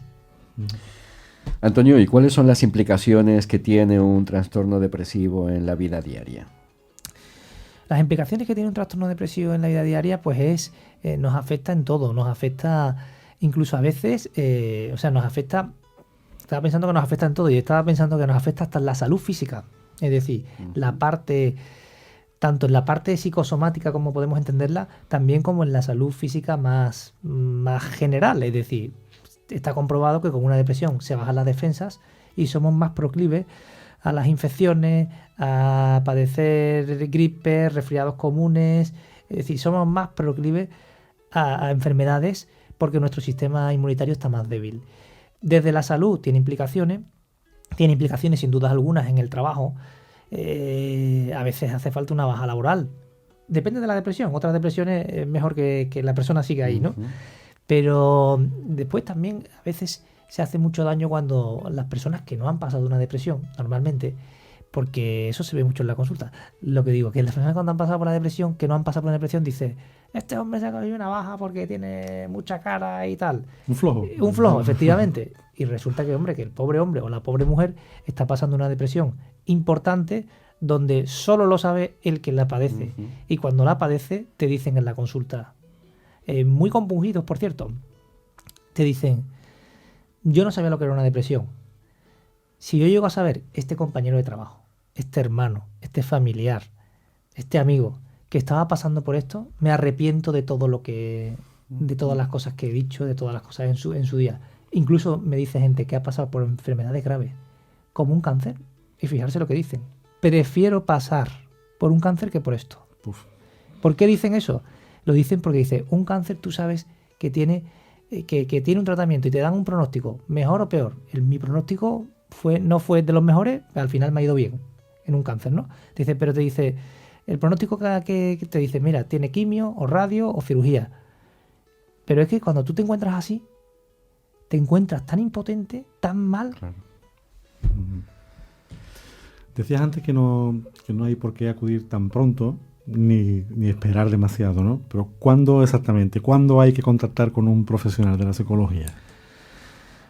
Antonio, ¿y cuáles son las implicaciones que tiene un trastorno depresivo en la vida diaria? Las implicaciones que tiene un trastorno depresivo en la vida diaria, pues nos afecta en todo, nos afecta incluso a veces, nos afecta, estaba pensando que nos afecta en todo y estaba pensando que nos afecta hasta en la salud física, es decir, la parte, tanto en la parte psicosomática como podemos entenderla, también como en la salud física más general, es decir, está comprobado que con una depresión se bajan las defensas y somos más proclives a las infecciones, a padecer gripes, resfriados comunes, es decir, somos más proclives a enfermedades porque nuestro sistema inmunitario está más débil. Desde la salud tiene implicaciones sin duda algunas en el trabajo. A veces hace falta una baja laboral. Depende de la depresión. Otras depresiones es mejor que la persona siga ahí, ¿no? Pero después también a veces se hace mucho daño cuando las personas que no han pasado una depresión, normalmente, porque eso se ve mucho en la consulta. Lo que digo, que las personas cuando han pasado por la depresión, que no han pasado por una depresión, dice, este hombre se ha cogido una baja porque tiene mucha cara y tal. Un flojo. Un flojo, efectivamente. Y resulta que, que el pobre hombre o la pobre mujer está pasando una depresión importante donde solo lo sabe el que la padece. Y cuando la padece, te dicen en la consulta, muy compungidos, por cierto, te dicen, yo no sabía lo que era una depresión. Si yo llego a saber, este compañero de trabajo, este hermano, este familiar, este amigo que estaba pasando por esto, me arrepiento de todo de todas las cosas que he dicho, de todas las cosas en su día. Incluso me dice gente que ha pasado por enfermedades graves, como un cáncer, y fijarse lo que dicen. Prefiero pasar por un cáncer que por esto. Uf. ¿Por qué dicen eso? Lo dicen porque dice, un cáncer tú sabes que tiene un tratamiento y te dan un pronóstico, mejor o peor. Mi pronóstico no fue de los mejores, al final me ha ido bien en un cáncer, ¿no? Pero te dice, el pronóstico que te dice, mira, tiene quimio o radio o cirugía. Pero es que cuando tú te encuentras así, te encuentras tan impotente, tan mal. Claro. Decías antes que no hay por qué acudir tan pronto ni esperar demasiado, ¿no? Pero ¿cuándo exactamente? ¿Cuándo hay que contactar con un profesional de la psicología?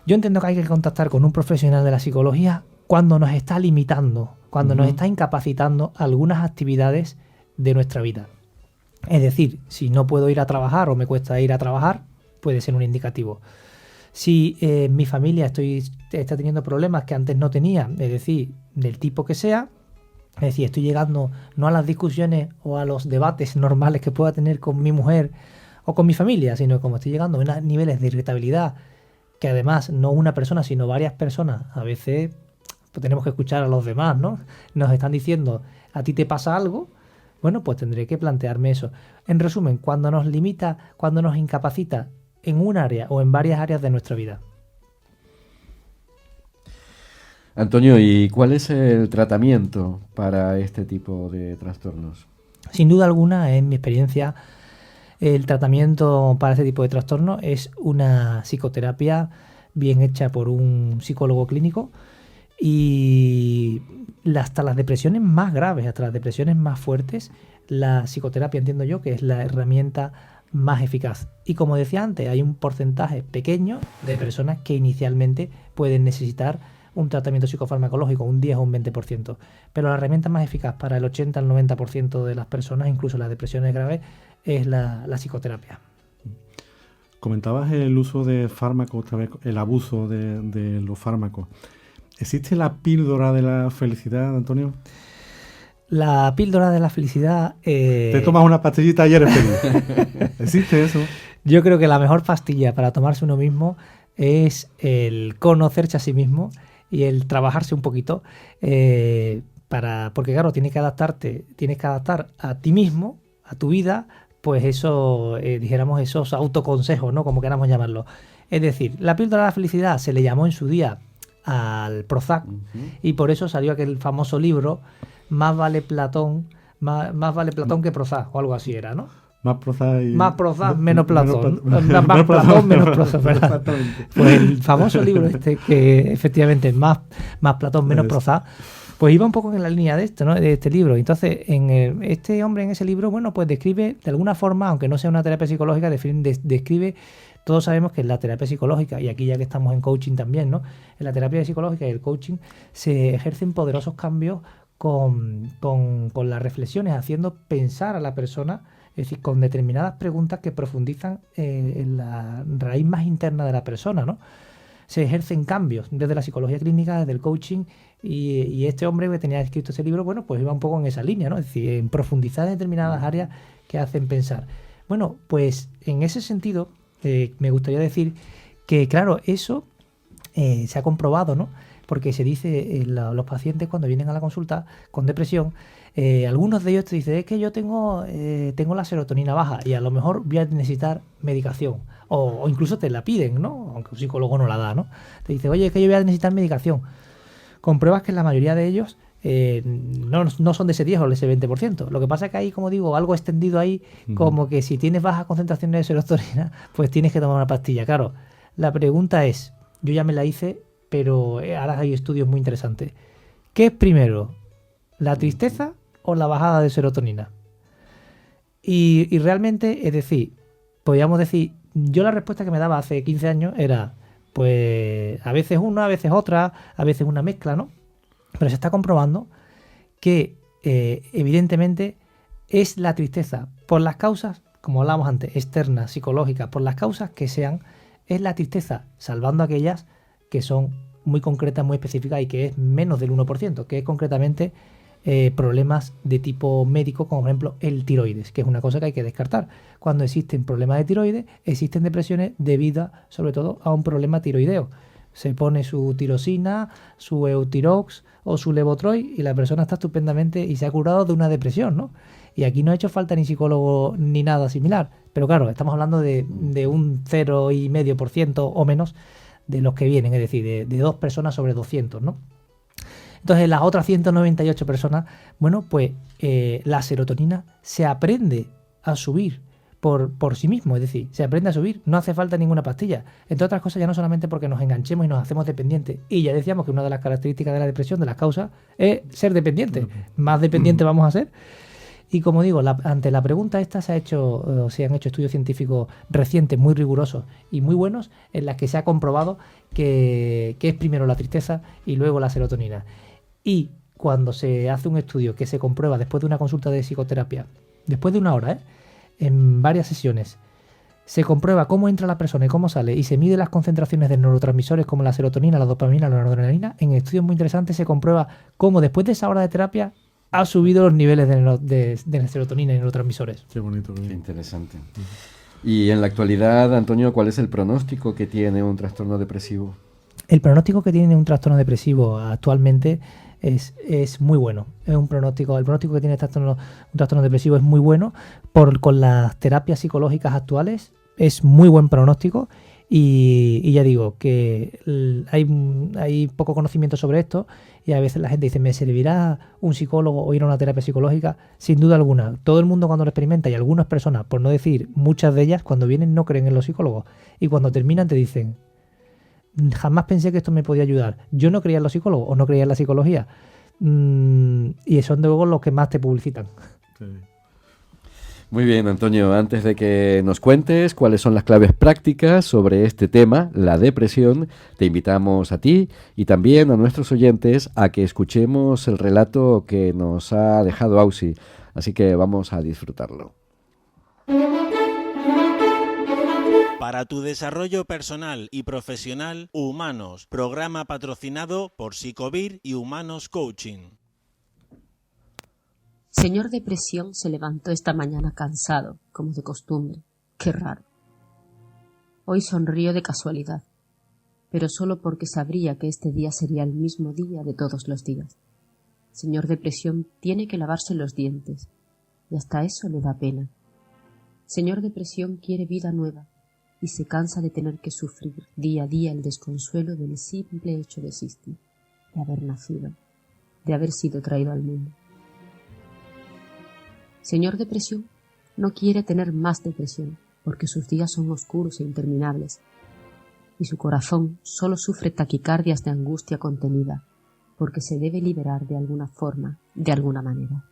Yo entiendo que hay que contactar con un profesional de la psicología cuando nos está limitando, cuando nos está incapacitando algunas actividades de nuestra vida. Es decir, si no puedo ir a trabajar o me cuesta ir a trabajar, puede ser un indicativo. Si mi familia está teniendo problemas que antes no tenía, es decir, del tipo que sea, es decir, estoy llegando no a las discusiones o a los debates normales que pueda tener con mi mujer o con mi familia, sino como estoy llegando a niveles de irritabilidad que además no una persona, sino varias personas, a veces pues tenemos que escuchar a los demás, ¿no? Nos están diciendo, ¿a ti te pasa algo? Bueno, pues tendré que plantearme eso. En resumen, cuando nos limita, cuando nos incapacita en un área o en varias áreas de nuestra vida. Antonio, ¿y cuál es el tratamiento para este tipo de trastornos? Sin duda alguna, en mi experiencia, el tratamiento para este tipo de trastorno es una psicoterapia bien hecha por un psicólogo clínico y hasta las depresiones más graves, hasta las depresiones más fuertes, la psicoterapia entiendo yo que es la herramienta más eficaz. Y como decía antes, hay un porcentaje pequeño de personas que inicialmente pueden necesitar un tratamiento psicofarmacológico, un 10 o un 20%. Pero la herramienta más eficaz para el 80 al 90% de las personas, incluso las depresiones graves, es la psicoterapia. Comentabas el uso de fármacos, otra vez, el abuso de los fármacos. ¿Existe la píldora de la felicidad, Antonio? La píldora de la felicidad... Te tomas una pastillita y eres feliz. ¿Existe eso? Yo creo que la mejor pastilla para tomarse uno mismo es el conocerse a sí mismo y el trabajarse un poquito porque claro, tienes que adaptar a ti mismo, a tu vida, pues eso, dijéramos esos autoconsejos, ¿no? Como queramos llamarlo. Es decir, la píldora de la felicidad se le llamó en su día al Prozac, y por eso salió aquel famoso libro, Más vale Platón que Prozac, o algo así era, ¿no? Más Prozac, menos Platón. Más Platón, menos Prozac, ¿verdad? Pues el famoso libro que efectivamente más Platón, menos Prozac, pues iba un poco en la línea de esto, ¿no? De este libro. Entonces, este hombre en ese libro, bueno, pues describe de alguna forma, aunque no sea una terapia psicológica, describe. Todos sabemos que en la terapia psicológica, y aquí ya que estamos en coaching también, ¿no? En la terapia psicológica y el coaching se ejercen poderosos cambios con las reflexiones, haciendo pensar a la persona, es decir, con determinadas preguntas que profundizan en la raíz más interna de la persona, ¿no? Se ejercen cambios desde la psicología clínica, desde el coaching, y este hombre que tenía escrito ese libro, bueno, pues iba un poco en esa línea, ¿no? Es decir, en profundizar en determinadas áreas que hacen pensar. Bueno, pues en ese sentido, me gustaría decir que, claro, eso se ha comprobado, ¿no? Porque se dice, los pacientes cuando vienen a la consulta con depresión, algunos de ellos te dicen, es que yo tengo la serotonina baja y a lo mejor voy a necesitar medicación. O incluso te la piden, ¿no? Aunque un psicólogo no la da, ¿no? Te dice, oye, es que yo voy a necesitar medicación. Compruebas que la mayoría de ellos no son de ese 10 o de ese 20%. Lo que pasa es que hay, como digo, algo extendido ahí, como que si tienes bajas concentraciones de serotonina, pues tienes que tomar una pastilla. Claro, la pregunta es, yo ya me la hice, pero ahora hay estudios muy interesantes. ¿Qué es primero, la tristeza o la bajada de serotonina? Y realmente, es decir, podríamos decir, yo la respuesta que me daba hace 15 años era, pues a veces una, a veces otra, a veces una mezcla, ¿no? Pero se está comprobando que evidentemente es la tristeza por las causas, como hablábamos antes, externas, psicológicas, por las causas que sean, es la tristeza, salvando aquellas que son muy concretas, muy específicas y que es menos del 1%, que es concretamente problemas de tipo médico, como por ejemplo el tiroides, que es una cosa que hay que descartar. Cuando existen problemas de tiroides, existen depresiones debidas sobre todo a un problema tiroideo. Se pone su tirosina, su Eutirox o su Levotroid y la persona está estupendamente y se ha curado de una depresión, ¿no? Y aquí no ha hecho falta ni psicólogo ni nada similar. Pero claro, estamos hablando de un 0,5% o menos de los que vienen, es decir, de 2 personas sobre 200, ¿no? Entonces, las otras 198 personas, bueno, pues la serotonina se aprende a subir por sí mismo, es decir, se aprende a subir, no hace falta ninguna pastilla. Entre otras cosas, ya no solamente porque nos enganchemos y nos hacemos dependientes, y ya decíamos que una de las características de la depresión, de las causas, es ser dependiente. Más dependiente vamos a ser. Y como digo, ante la pregunta esta se han hecho estudios científicos recientes, muy rigurosos y muy buenos, en las que se ha comprobado que es primero la tristeza y luego la serotonina. Y cuando se hace un estudio que se comprueba después de una consulta de psicoterapia, después de una hora, en varias sesiones, se comprueba cómo entra la persona y cómo sale, y se mide las concentraciones de neurotransmisores como la serotonina, la dopamina, la noradrenalina. En estudios muy interesantes se comprueba cómo después de esa hora de terapia ha subido los niveles de serotonina y neurotransmisores. Qué bonito. Qué interesante. Y en la actualidad, Antonio, ¿cuál es el pronóstico que tiene un trastorno depresivo? El pronóstico que tiene un trastorno depresivo actualmente es muy bueno. El pronóstico que tiene un trastorno depresivo es muy bueno. Con las terapias psicológicas actuales es muy buen pronóstico. Y ya digo que hay poco conocimiento sobre esto, y a veces la gente dice, ¿me servirá un psicólogo o ir a una terapia psicológica? Sin duda alguna. Todo el mundo cuando lo experimenta, y algunas personas, por no decir muchas de ellas, cuando vienen no creen en los psicólogos, y cuando terminan te dicen, jamás pensé que esto me podía ayudar. Yo no creía en los psicólogos o no creía en la psicología. Y son de luego los que más te publicitan. Sí. Muy bien, Antonio, antes de que nos cuentes cuáles son las claves prácticas sobre este tema, la depresión, te invitamos a ti y también a nuestros oyentes a que escuchemos el relato que nos ha dejado Ausi. Así que vamos a disfrutarlo. Para tu desarrollo personal y profesional, Humanos, programa patrocinado por Psicovir y Humanos Coaching. Señor Depresión se levantó esta mañana cansado, como de costumbre. Qué raro. Hoy sonrió de casualidad, pero solo porque sabría que este día sería el mismo día de todos los días. Señor Depresión tiene que lavarse los dientes, y hasta eso le da pena. Señor Depresión quiere vida nueva, y se cansa de tener que sufrir día a día el desconsuelo del simple hecho de existir, de haber nacido, de haber sido traído al mundo. Señor Depresión no quiere tener más depresión, porque sus días son oscuros e interminables, y su corazón solo sufre taquicardias de angustia contenida, porque se debe liberar de alguna forma, de alguna manera.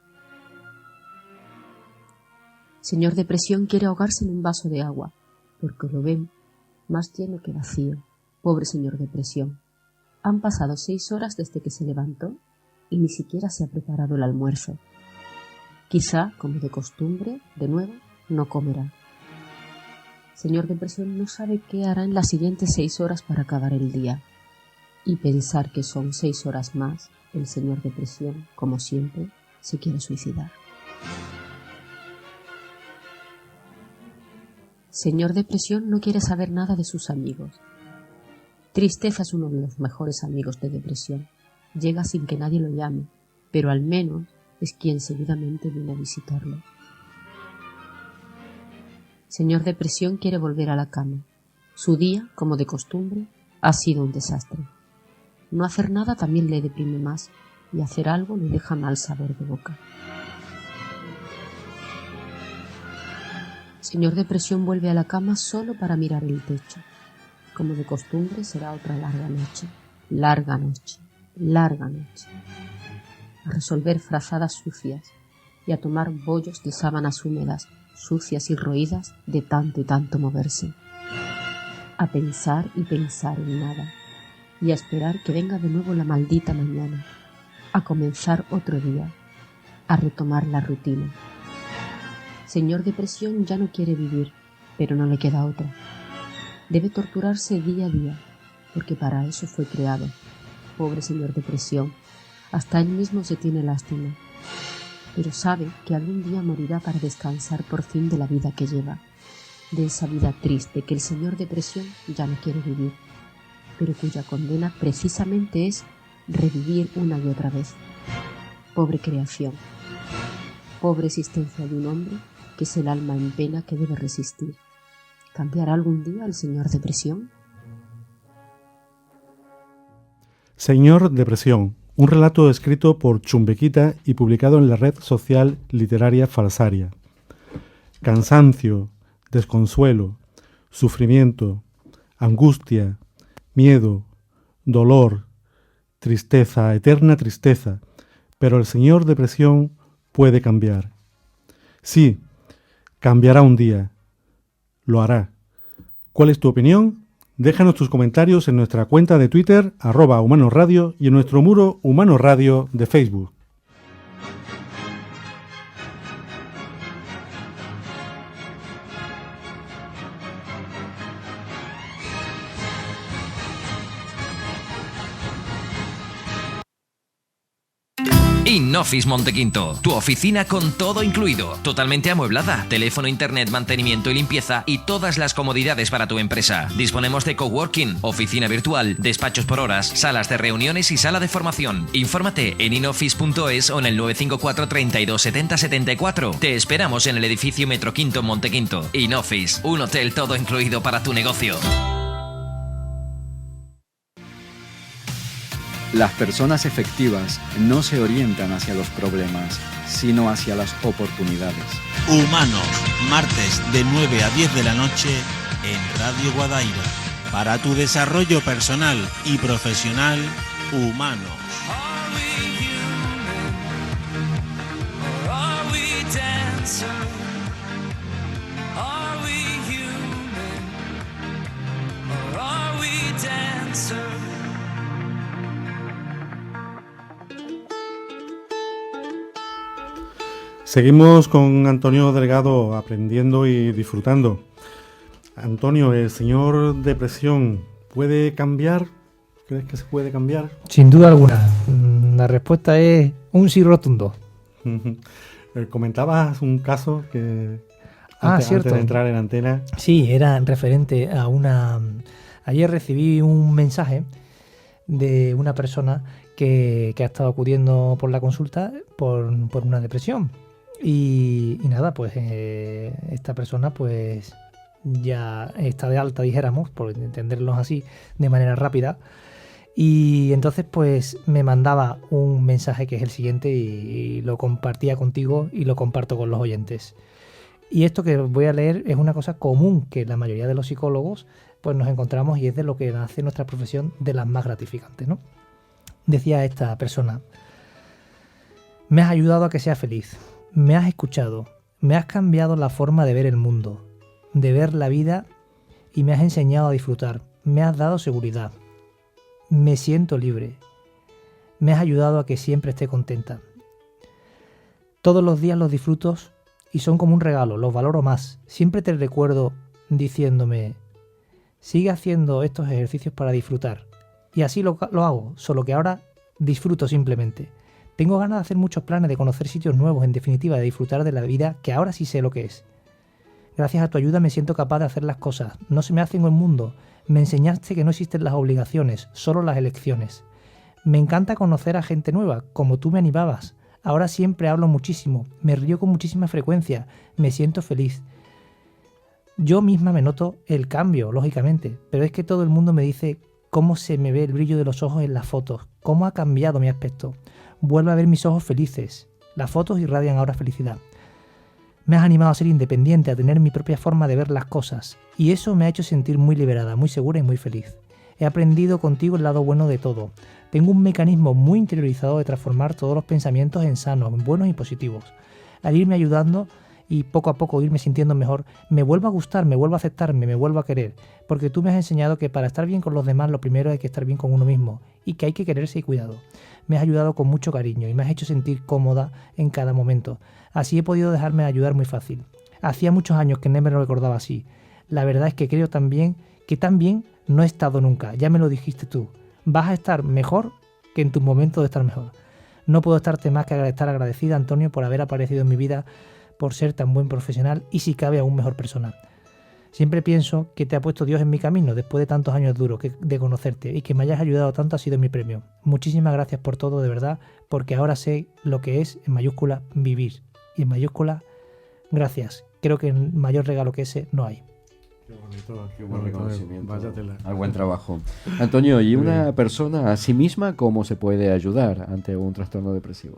Señor Depresión quiere ahogarse en un vaso de agua, porque lo ven más lleno que vacío. Pobre señor Depresión. Han pasado 6 horas desde que se levantó y ni siquiera se ha preparado el almuerzo. Quizá, como de costumbre, de nuevo, no comerá. Señor Depresión no sabe qué hará en las siguientes 6 horas para acabar el día. Y pensar que son 6 horas más, el señor Depresión, como siempre, se quiere suicidar. Señor Depresión no quiere saber nada de sus amigos. Tristeza es uno de los mejores amigos de Depresión. Llega sin que nadie lo llame, pero al menos es quien seguidamente viene a visitarlo. Señor Depresión quiere volver a la cama. Su día, como de costumbre, ha sido un desastre. No hacer nada también le deprime más, y hacer algo le deja mal sabor de boca. Señor Depresión vuelve a la cama solo para mirar el techo. Como de costumbre será otra larga noche, larga noche, larga noche. A resolver frazadas sucias y a tomar bollos de sábanas húmedas, sucias y roídas de tanto y tanto moverse. A pensar y pensar en nada y a esperar que venga de nuevo la maldita mañana, a comenzar otro día, a retomar la rutina. Señor Depresión ya no quiere vivir, pero no le queda otra. Debe torturarse día a día, porque para eso fue creado. Pobre señor Depresión, hasta él mismo se tiene lástima, pero sabe que algún día morirá para descansar por fin de la vida que lleva, de esa vida triste que el señor Depresión ya no quiere vivir, pero cuya condena precisamente es revivir una y otra vez. Pobre creación, pobre existencia de un hombre que es el alma en pena que debe resistir. ¿Cambiará algún día el señor Depresión? Señor Depresión, un relato escrito por Chumbequita y publicado en la red social literaria Falsaria. Cansancio, desconsuelo, sufrimiento, angustia, miedo, dolor, tristeza, eterna tristeza, pero el señor Depresión puede cambiar. Sí, cambiará un día. Lo hará. ¿Cuál es tu opinión? Déjanos tus comentarios en nuestra cuenta de Twitter, @humanosradio, y en nuestro muro Humanos Radio de Facebook. Innofis Montequinto, tu oficina con todo incluido, totalmente amueblada, teléfono, internet, mantenimiento y limpieza y todas las comodidades para tu empresa. Disponemos de coworking, oficina virtual, despachos por horas, salas de reuniones y sala de formación. Infórmate en innofis.es o en el 954 32 70 74. Te esperamos en el edificio Metro Quinto Montequinto. Innofis, un hotel todo incluido para tu negocio. Las personas efectivas no se orientan hacia los problemas, sino hacia las oportunidades. Humanos, martes de 9 a 10 de la noche en Radio Guadaira. Para tu desarrollo personal y profesional, Humanos. Seguimos con Antonio Delgado aprendiendo y disfrutando. Antonio, ¿el señor Depresión puede cambiar? ¿Crees que se puede cambiar? Sin duda alguna. La respuesta es un sí rotundo. Comentabas un caso que cierto. Antes de entrar en antena. Sí, era referente a una... Ayer recibí un mensaje de una persona que ha estado acudiendo por la consulta por una depresión. Y nada, pues esta persona pues ya está de alta, dijéramos, por entenderlos así de manera rápida. Y entonces pues me mandaba un mensaje que es el siguiente y lo compartía contigo y lo comparto con los oyentes. Y esto que voy a leer es una cosa común que la mayoría de los psicólogos pues nos encontramos, y es de lo que hace nuestra profesión de las más gratificantes, ¿no? Decía esta persona: me has ayudado a que sea feliz, me has escuchado, me has cambiado la forma de ver el mundo, de ver la vida, y me has enseñado a disfrutar, me has dado seguridad. Me siento libre. Me has ayudado a que siempre esté contenta. Todos los días los disfruto y son como un regalo, los valoro más. Siempre te recuerdo diciéndome: sigue haciendo estos ejercicios para disfrutar. Y así lo hago, solo que ahora disfruto simplemente. Tengo ganas de hacer muchos planes, de conocer sitios nuevos, en definitiva, de disfrutar de la vida, que ahora sí sé lo que es. Gracias a tu ayuda me siento capaz de hacer las cosas. No se me hace en el mundo. Me enseñaste que no existen las obligaciones, solo las elecciones. Me encanta conocer a gente nueva, como tú me animabas. Ahora siempre hablo muchísimo, me río con muchísima frecuencia, me siento feliz. Yo misma me noto el cambio, lógicamente, pero es que todo el mundo me dice cómo se me ve el brillo de los ojos en las fotos, cómo ha cambiado mi aspecto. Vuelvo a ver mis ojos felices. Las fotos irradian ahora felicidad. Me has animado a ser independiente, a tener mi propia forma de ver las cosas, y eso me ha hecho sentir muy liberada, muy segura y muy feliz. He aprendido contigo el lado bueno de todo. Tengo un mecanismo muy interiorizado de transformar todos los pensamientos en sanos, en buenos y positivos. Al irme ayudando y poco a poco irme sintiendo mejor, me vuelvo a gustar, me vuelvo a aceptarme, me vuelvo a querer, porque tú me has enseñado que para estar bien con los demás lo primero hay que estar bien con uno mismo, y que hay que quererse y cuidado. Me has ayudado con mucho cariño y me has hecho sentir cómoda en cada momento. Así he podido dejarme ayudar muy fácil. Hacía muchos años que no me lo recordaba así. La verdad es que creo también que tan bien no he estado nunca. Ya me lo dijiste tú. Vas a estar mejor que en tus momentos de estar mejor. No puedo estarte más que estar agradecida, Antonio, por haber aparecido en mi vida, por ser tan buen profesional y, si cabe, aún mejor persona. Siempre pienso que te ha puesto Dios en mi camino después de tantos años duros de conocerte, y que me hayas ayudado tanto ha sido mi premio. Muchísimas gracias por todo, de verdad, porque ahora sé lo que es, en mayúscula, vivir. Y en mayúscula, gracias. Creo que el mayor regalo que ese no hay. Qué buen reconocimiento. Váyatela. Al buen trabajo. Antonio, ¿y una persona a sí misma cómo se puede ayudar ante un trastorno depresivo?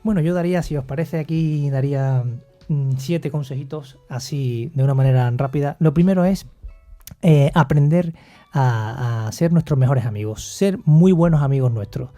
Bueno, yo daría, si os parece, aquí daría 7 consejitos así de una manera rápida. Lo primero es aprender a ser nuestros mejores amigos, ser muy buenos amigos nuestros,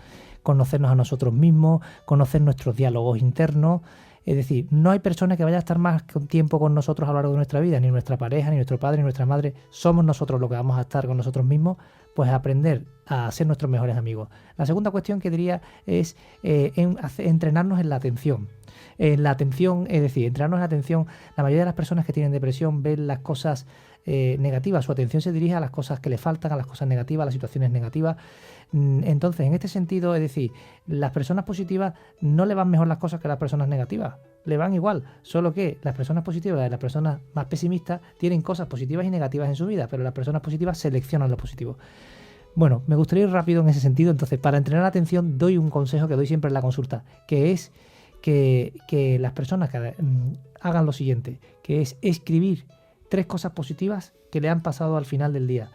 conocernos a nosotros mismos, conocer nuestros diálogos internos. Es decir, no hay persona que vaya a estar más tiempo con nosotros a lo largo de nuestra vida, ni nuestra pareja, ni nuestro padre, ni nuestra madre. Somos nosotros los que vamos a estar con nosotros mismos, pues aprender a ser nuestros mejores amigos. La segunda cuestión que diría es entrenarnos en la atención. En la atención, es decir, entrenarnos en la atención. La mayoría de las personas que tienen depresión ven las cosas negativas, su atención se dirige a las cosas que le faltan, a las cosas negativas, a las situaciones negativas. Entonces, en este sentido, es decir, las personas positivas no le van mejor las cosas que las personas negativas, le van igual, solo que las personas positivas y las personas más pesimistas tienen cosas positivas y negativas en su vida, pero las personas positivas seleccionan lo positivo. Bueno, me gustaría ir rápido en ese sentido. Entonces, para entrenar la atención, doy un consejo que doy siempre en la consulta, que es que las personas que hagan lo siguiente, que es escribir 3 cosas positivas que le han pasado al final del día,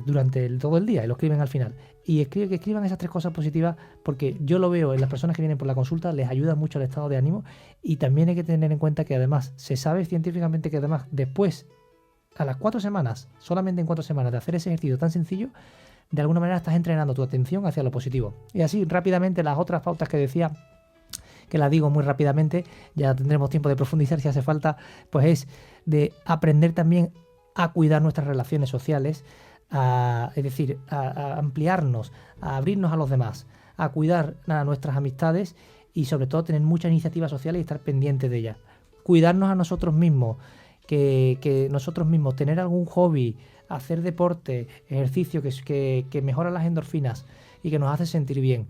durante todo el día, y lo escriben al final. Y que escriban esas 3 cosas positivas, porque yo lo veo en las personas que vienen por la consulta, les ayuda mucho al estado de ánimo. Y también hay que tener en cuenta que además se sabe científicamente que además después, a las 4 semanas, solamente en 4 semanas de hacer ese ejercicio tan sencillo, de alguna manera estás entrenando tu atención hacia lo positivo. Y así rápidamente las otras pautas que decía, que las digo muy rápidamente, ya tendremos tiempo de profundizar si hace falta, pues es de aprender también a cuidar nuestras relaciones sociales, es decir, a ampliarnos, a abrirnos a los demás, a cuidar a nuestras amistades y sobre todo tener mucha iniciativa social y estar pendientes de ellas. Cuidarnos a nosotros mismos, que nosotros mismos, tener algún hobby, hacer deporte, ejercicio que mejora las endorfinas y que nos hace sentir bien.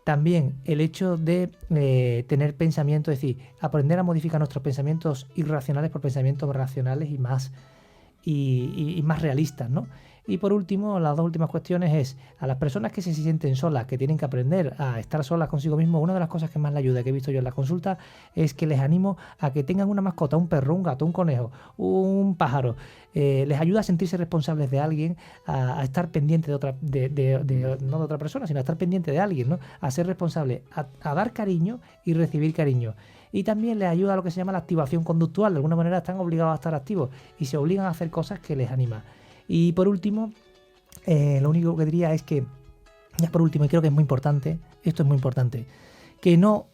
También el hecho de tener pensamientos, es decir, aprender a modificar nuestros pensamientos irracionales por pensamientos racionales y más y más realistas, ¿no? Y por último, las dos últimas cuestiones es a las personas que se sienten solas, que tienen que aprender a estar solas consigo mismos. Una de las cosas que más les ayuda, que he visto yo en las consultas, es que les animo a que tengan una mascota, un perro, un gato, un conejo, un pájaro. Les ayuda a sentirse responsables de alguien, a estar pendiente de otra, no de otra persona, sino a estar pendiente de alguien, ¿no? A ser responsable, a dar cariño y recibir cariño. Y también les ayuda a lo que se llama la activación conductual. De alguna manera están obligados a estar activos y se obligan a hacer cosas que les animan. Y por último, lo único que diría es que, ya por último, y creo que es muy importante, esto es muy importante, que no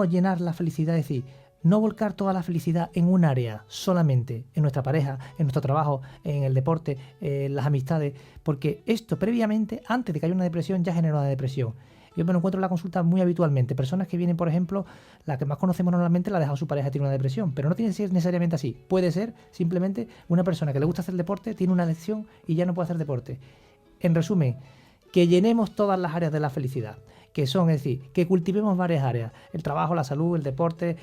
llenar la felicidad, es decir, no volcar toda la felicidad en un área solamente, en nuestra pareja, en nuestro trabajo, en el deporte, en las amistades, porque esto previamente, antes de que haya una depresión, ya generó una depresión. Yo me lo encuentro en la consulta muy habitualmente. Personas que vienen, por ejemplo, la que más conocemos normalmente la ha dejado su pareja, tiene una depresión. Pero no tiene que ser necesariamente así. Puede ser simplemente una persona que le gusta hacer deporte, tiene una adicción y ya no puede hacer deporte. En resumen, que llenemos todas las áreas de la felicidad. Que son, es decir, que cultivemos varias áreas. El trabajo, la salud, el deporte,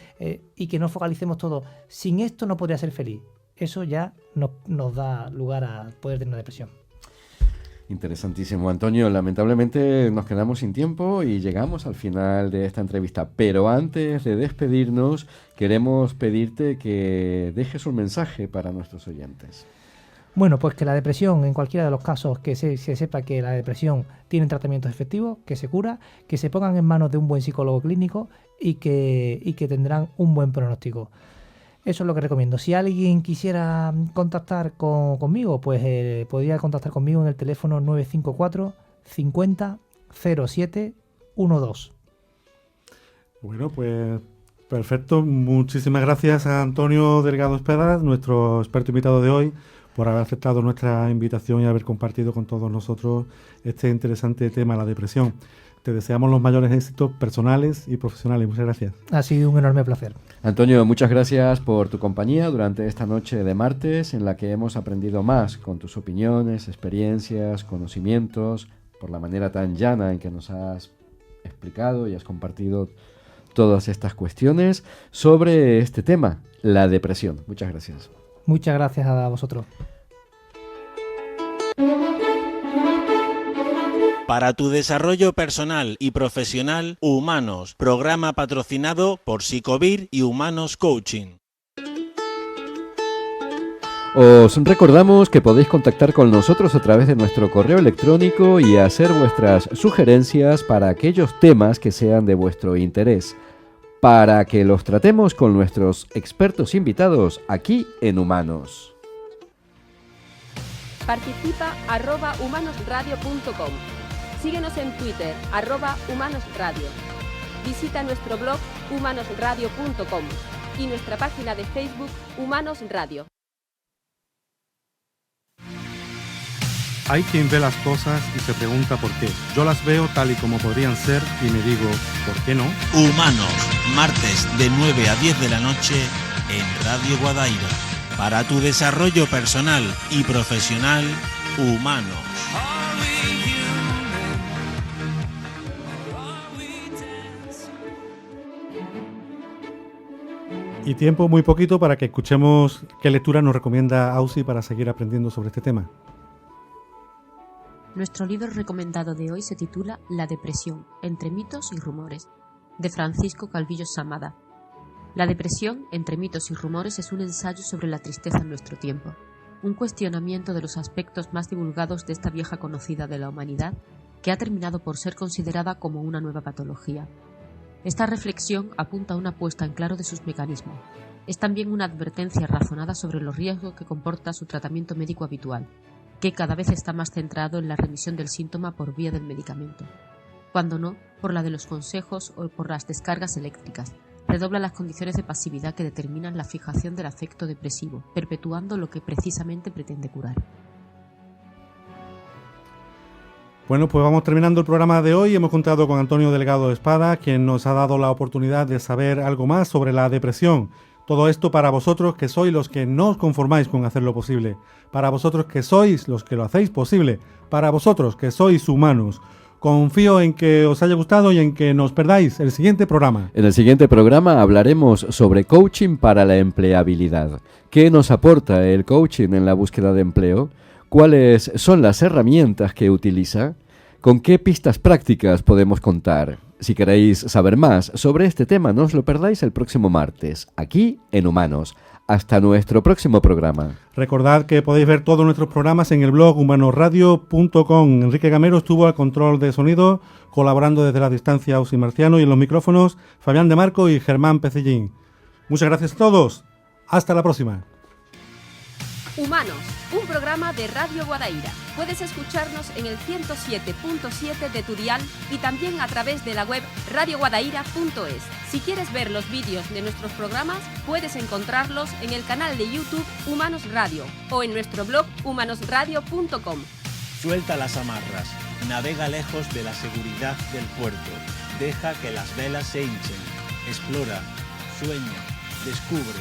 y que no focalicemos todo. Sin esto no podría ser feliz. Eso ya nos da lugar a poder tener una depresión. Interesantísimo, Antonio. Lamentablemente nos quedamos sin tiempo y llegamos al final de esta entrevista. Pero antes de despedirnos, queremos pedirte que dejes un mensaje para nuestros oyentes. Bueno, pues que la depresión, en cualquiera de los casos, que se sepa que la depresión tiene tratamientos efectivos, que se cura, que se pongan en manos de un buen psicólogo clínico y que tendrán un buen pronóstico. Eso es lo que recomiendo. Si alguien quisiera contactar conmigo, pues podría contactar conmigo en el teléfono 954 50 07 12. Bueno, pues perfecto. Muchísimas gracias a Antonio Delgado Espeda, nuestro experto invitado de hoy, por haber aceptado nuestra invitación y haber compartido con todos nosotros este interesante tema, la depresión. Te deseamos los mayores éxitos personales y profesionales. Muchas gracias. Ha sido un enorme placer. Antonio, muchas gracias por tu compañía durante esta noche de martes en la que hemos aprendido más con tus opiniones, experiencias, conocimientos, por la manera tan llana en que nos has explicado y has compartido todas estas cuestiones sobre este tema, la depresión. Muchas gracias. Muchas gracias a vosotros. Para tu desarrollo personal y profesional, Humanos, programa patrocinado por Psicovir y Humanos Coaching. Os recordamos que podéis contactar con nosotros a través de nuestro correo electrónico y hacer vuestras sugerencias para aquellos temas que sean de vuestro interés, para que los tratemos con nuestros expertos invitados aquí en Humanos. Participa @humanosradio.com. Síguenos en Twitter, @humanosradio. Visita nuestro blog humanosradio.com y nuestra página de Facebook Humanos Radio. Hay quien ve las cosas y se pregunta por qué. Yo las veo tal y como podrían ser y me digo, ¿por qué no? Humanos, martes de 9 a 10 de la noche en Radio Guadaira. Para tu desarrollo personal y profesional, Humanos. Y tiempo muy poquito para que escuchemos qué lectura nos recomienda Ausi para seguir aprendiendo sobre este tema. Nuestro libro recomendado de hoy se titula La depresión, entre mitos y rumores, de Francisco Calvillo Samada. La depresión, entre mitos y rumores, es un ensayo sobre la tristeza en nuestro tiempo, un cuestionamiento de los aspectos más divulgados de esta vieja conocida de la humanidad, que ha terminado por ser considerada como una nueva patología. Esta reflexión apunta a una puesta en claro de sus mecanismos. Es también una advertencia razonada sobre los riesgos que comporta su tratamiento médico habitual, que cada vez está más centrado en la remisión del síntoma por vía del medicamento, cuando no por la de los consejos o por las descargas eléctricas. Redobla las condiciones de pasividad que determinan la fijación del afecto depresivo, perpetuando lo que precisamente pretende curar. Bueno, pues vamos terminando el programa de hoy. Hemos contado con Antonio Delgado Espada, quien nos ha dado la oportunidad de saber algo más sobre la depresión. Todo esto para vosotros que sois los que no os conformáis con hacerlo posible. Para vosotros que sois los que lo hacéis posible. Para vosotros que sois humanos. Confío en que os haya gustado y en que nos perdáis el siguiente programa. En el siguiente programa hablaremos sobre coaching para la empleabilidad. ¿Qué nos aporta el coaching en la búsqueda de empleo? ¿Cuáles son las herramientas que utiliza? ¿Con qué pistas prácticas podemos contar? Si queréis saber más sobre este tema, no os lo perdáis el próximo martes, aquí en Humanos. Hasta nuestro próximo programa. Recordad que podéis ver todos nuestros programas en el blog humanosradio.com. Enrique Gamero estuvo al control de sonido, colaborando desde la distancia Ausi Marciano, y en los micrófonos Fabián de Marco y Germán Pecellín. Muchas gracias a todos. Hasta la próxima. Humanos, un programa de Radio Guadaira. Puedes escucharnos en el 107.7 de tu dial y también a través de la web radioguadaira.es. Si quieres ver los vídeos de nuestros programas, puedes encontrarlos en el canal de YouTube Humanos Radio o en nuestro blog humanosradio.com. Suelta las amarras, navega lejos de la seguridad del puerto, deja que las velas se hinchen, explora, sueña, descubre,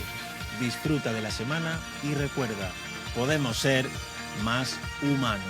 disfruta de la semana y recuerda, podemos ser más humanos.